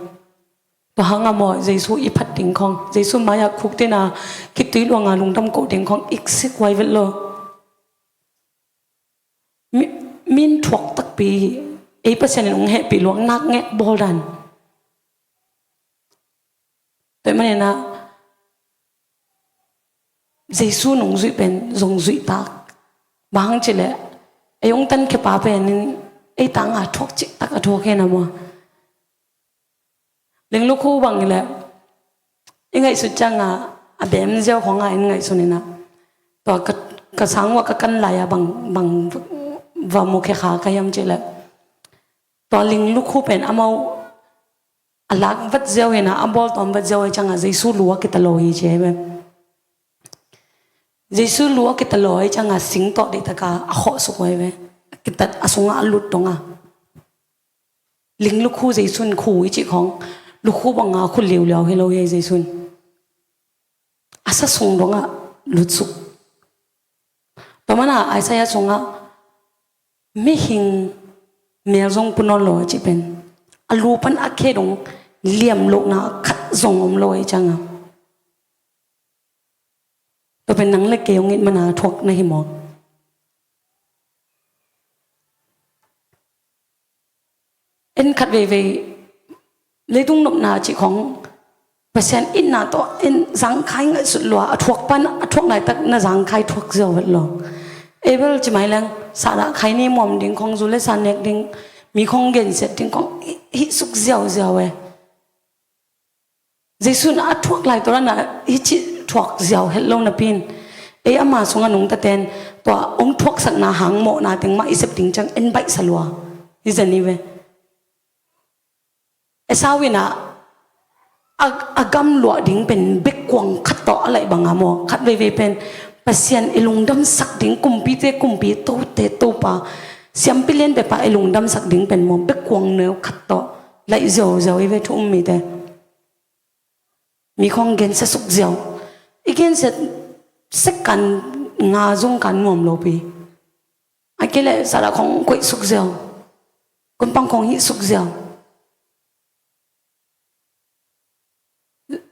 to hanga mo Giêsu i phat ding khong Giêsu maya khuk te na kitui lo nga lungdam ko ding khong iksik wai vel lo min thuak tak pi e pasen ung he pi luang nak nge bol dan te mane na Giêsu nong zui pen zong zui tak bang chile ayong tan ke pa pen e tang a thok chi tak a thok he na mo leng lu khu bang le ingai su changa a bem zeo khong a ingai su ni na to ka sang wa ka kan la ya bang va mo khe kha ka yam chile to ling lu khu pen amau alak vat zeo he na abol tom vat zeo changa Giêsu luwa ke talo hi che be Giêsu luwa ke talo ai changa sing to de ta ka a kho su koi be kitat asunga alut tonga ling lu khu Giêsu khu i chi khong lu khu banga khu liu liao hello ye Giêsu asa sung donga lut su to mana Isaiah sunga mi hing mel zong puno lo chi pen alu pan akhe dong liam lo na khat zong om lo ai changa to pen nang le keong it mana thok na hi mo en khat ve lấy tung nộp na chỉ không percent ít na to en giang khai ngay sụt lúa thuộc pan thuộc này tắc na giang khai thuộc dầu vật lò able chỉ mấy lần sa đã khai ni mồm đinh không du lấy sa nẹt đinh mi không gen set đinh không hít sụt dầu dầu ấy Giêsu na thuộc lại to na hít chỉ thuộc dầu hết lâu na pin ấy ama sunga nung ta ten to ông thuộc sắc na hàng mộ na tiếng mai sep tiếng chăng en bậy sa lúa is ni ve esawina agam lo ding pen bek kwang khat to lai banga mo khat ve pen pasien ilungdam sak ding kumpi to pa siam pilen be pa ilungdam sak ding pen mo bek kwang neu khat to lai zo ve thum mi te mi khong gen sa suk zo igen set sekan nga zung kan mom lo pi akele sara khong koi suk zo kun pang khong hi suk zo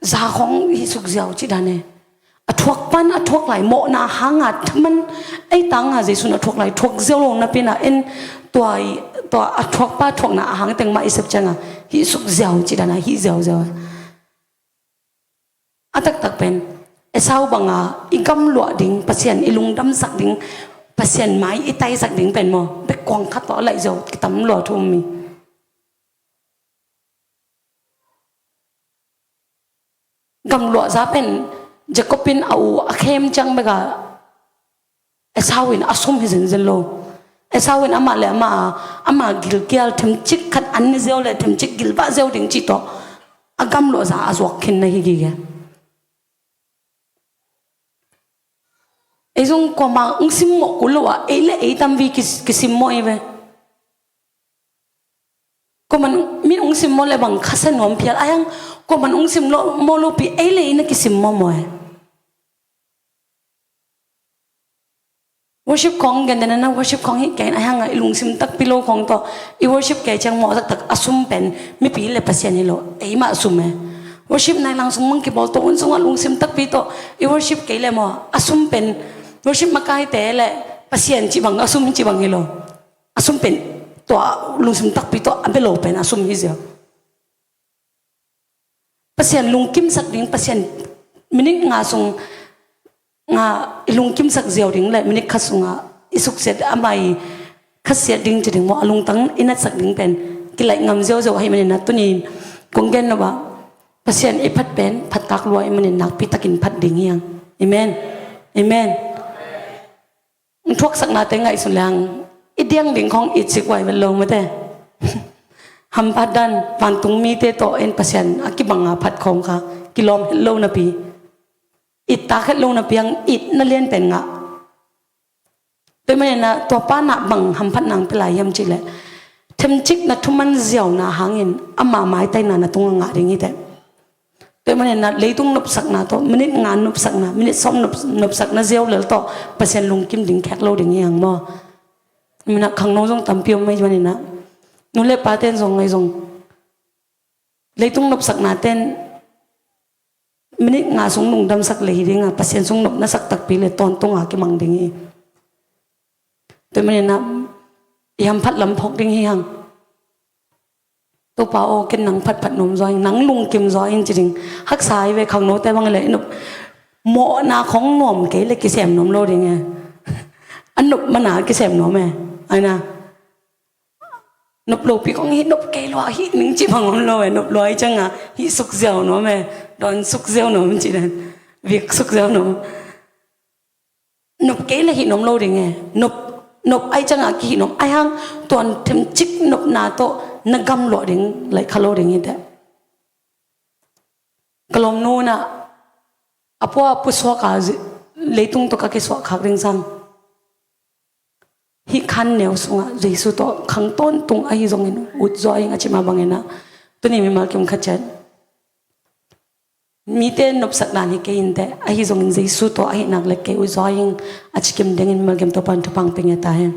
za khong hi suk ziaw chi dane athuak pan athuak lai mo na hanga thman ai tanga Giêsu na thuak lai thuak ziaw lo na pina en to athuak pa thuak na hang teng ma isep changa hi suk ziaw chi dana hi ziaw atak tak pen esau banga igam lo ding pasien ilung dam sak ding pasien mai itai sak ding pen mo be kwang khat to lai zo kitam lo thum mi gam lo za pen Jacobin au akhem chang mega esawin asum hi zen lo esawin ama le ama gilkial them chik khat an zeu le them chik gilba zeu ding chi to agam lo za azok khin na hi gi ge ezong ko ma ungsim mo kulwa ele e tam vi kisim mo eve ko man min ungsim mo le bang khasen nom phial ayang ko man ungsim lo mo lo pi ele ina kisim mo mo worship kong gan na worship kong hi kain ayang ilungsim tak pilo kong to I worship kay chang mo tak asum pen mi pi le pasien hilo e ma asum worship na lang sung mang ki bol to un sung lungsim tak pi to I worship kay le mo asum pen worship makai te le pasien chi bang asum chi bang hilo asum pen to lungsim tak pi to abelo pen asum hi zia pasien lungkim sak ding pasien mining nga sung nga ilungkim sak ziaw ding le minik khasunga isuk set amai khasia ding chiding mo alung tang inat sak ding pen kilai ngam ziaw hai manin na tunin konggen no ba pasien iphat pen phatak loi manin nak pi takin phat ding hiang amen amen thok sak na te ngai sulang idiang ding khong ichik wai vel lo mate ham padan pantung mi te to en pasien akibanga phat khong kha kilom lo na pi it ta khat lo na piang it na len pen nga tôi mới na tua pa na bằng ham phat nang pelai yam chi le them chik na thuman ziaw na hangin ama mai tai na tung nga ringi te tôi mới na leitung nop sak na to minute nga nop sak na minute som nop sak na ziaw le to pasien lung kim ding khak lo ding yang mo mina khang no jong tam piom mai jani na nu le pa ten jong ngai jong leitung nop sak na ten minute nga sung nung dam sak le hi ringa pasien sung nop na sak tak pi le ton tung a ki mang ding i tôi mới na yam phat lam phok ding hi hang tôi bảo ô cái nắng phật nôm rồi nắng lung kim rồi anh chỉ định hắc sai về khang nô tay bằng lại nộp mộ na không nôm cái là cái xem nôm lô đi nghe anh nộp mà na cái xem nôm mẹ ai na nộp lô bị con hít nộp cái loa hít những chỉ bằng nôm lô nộp lô ấy chăng à hít sục dẻo nó mẹ đòn sục dẻo nó chỉ là việc sục dẻo nó nộp cái là hít nôm lô đi nghe nộp ai chăng à cái nộp ai hang toàn thêm chích nộp na to nagam lo ding like khalo ding ite kalom no na apo so ka leitung to ka ke so khak ring sang hi khan neu sunga jesu to khang ton tung a hi zong in ut zo ai nga chima bangena to ni mi ma kyum khachan mi te nop sak na ni ke inte a hi zong in jesu to a hi nak le ke u zo ai a chikim ding in ma gem to pan to pang ping ta hen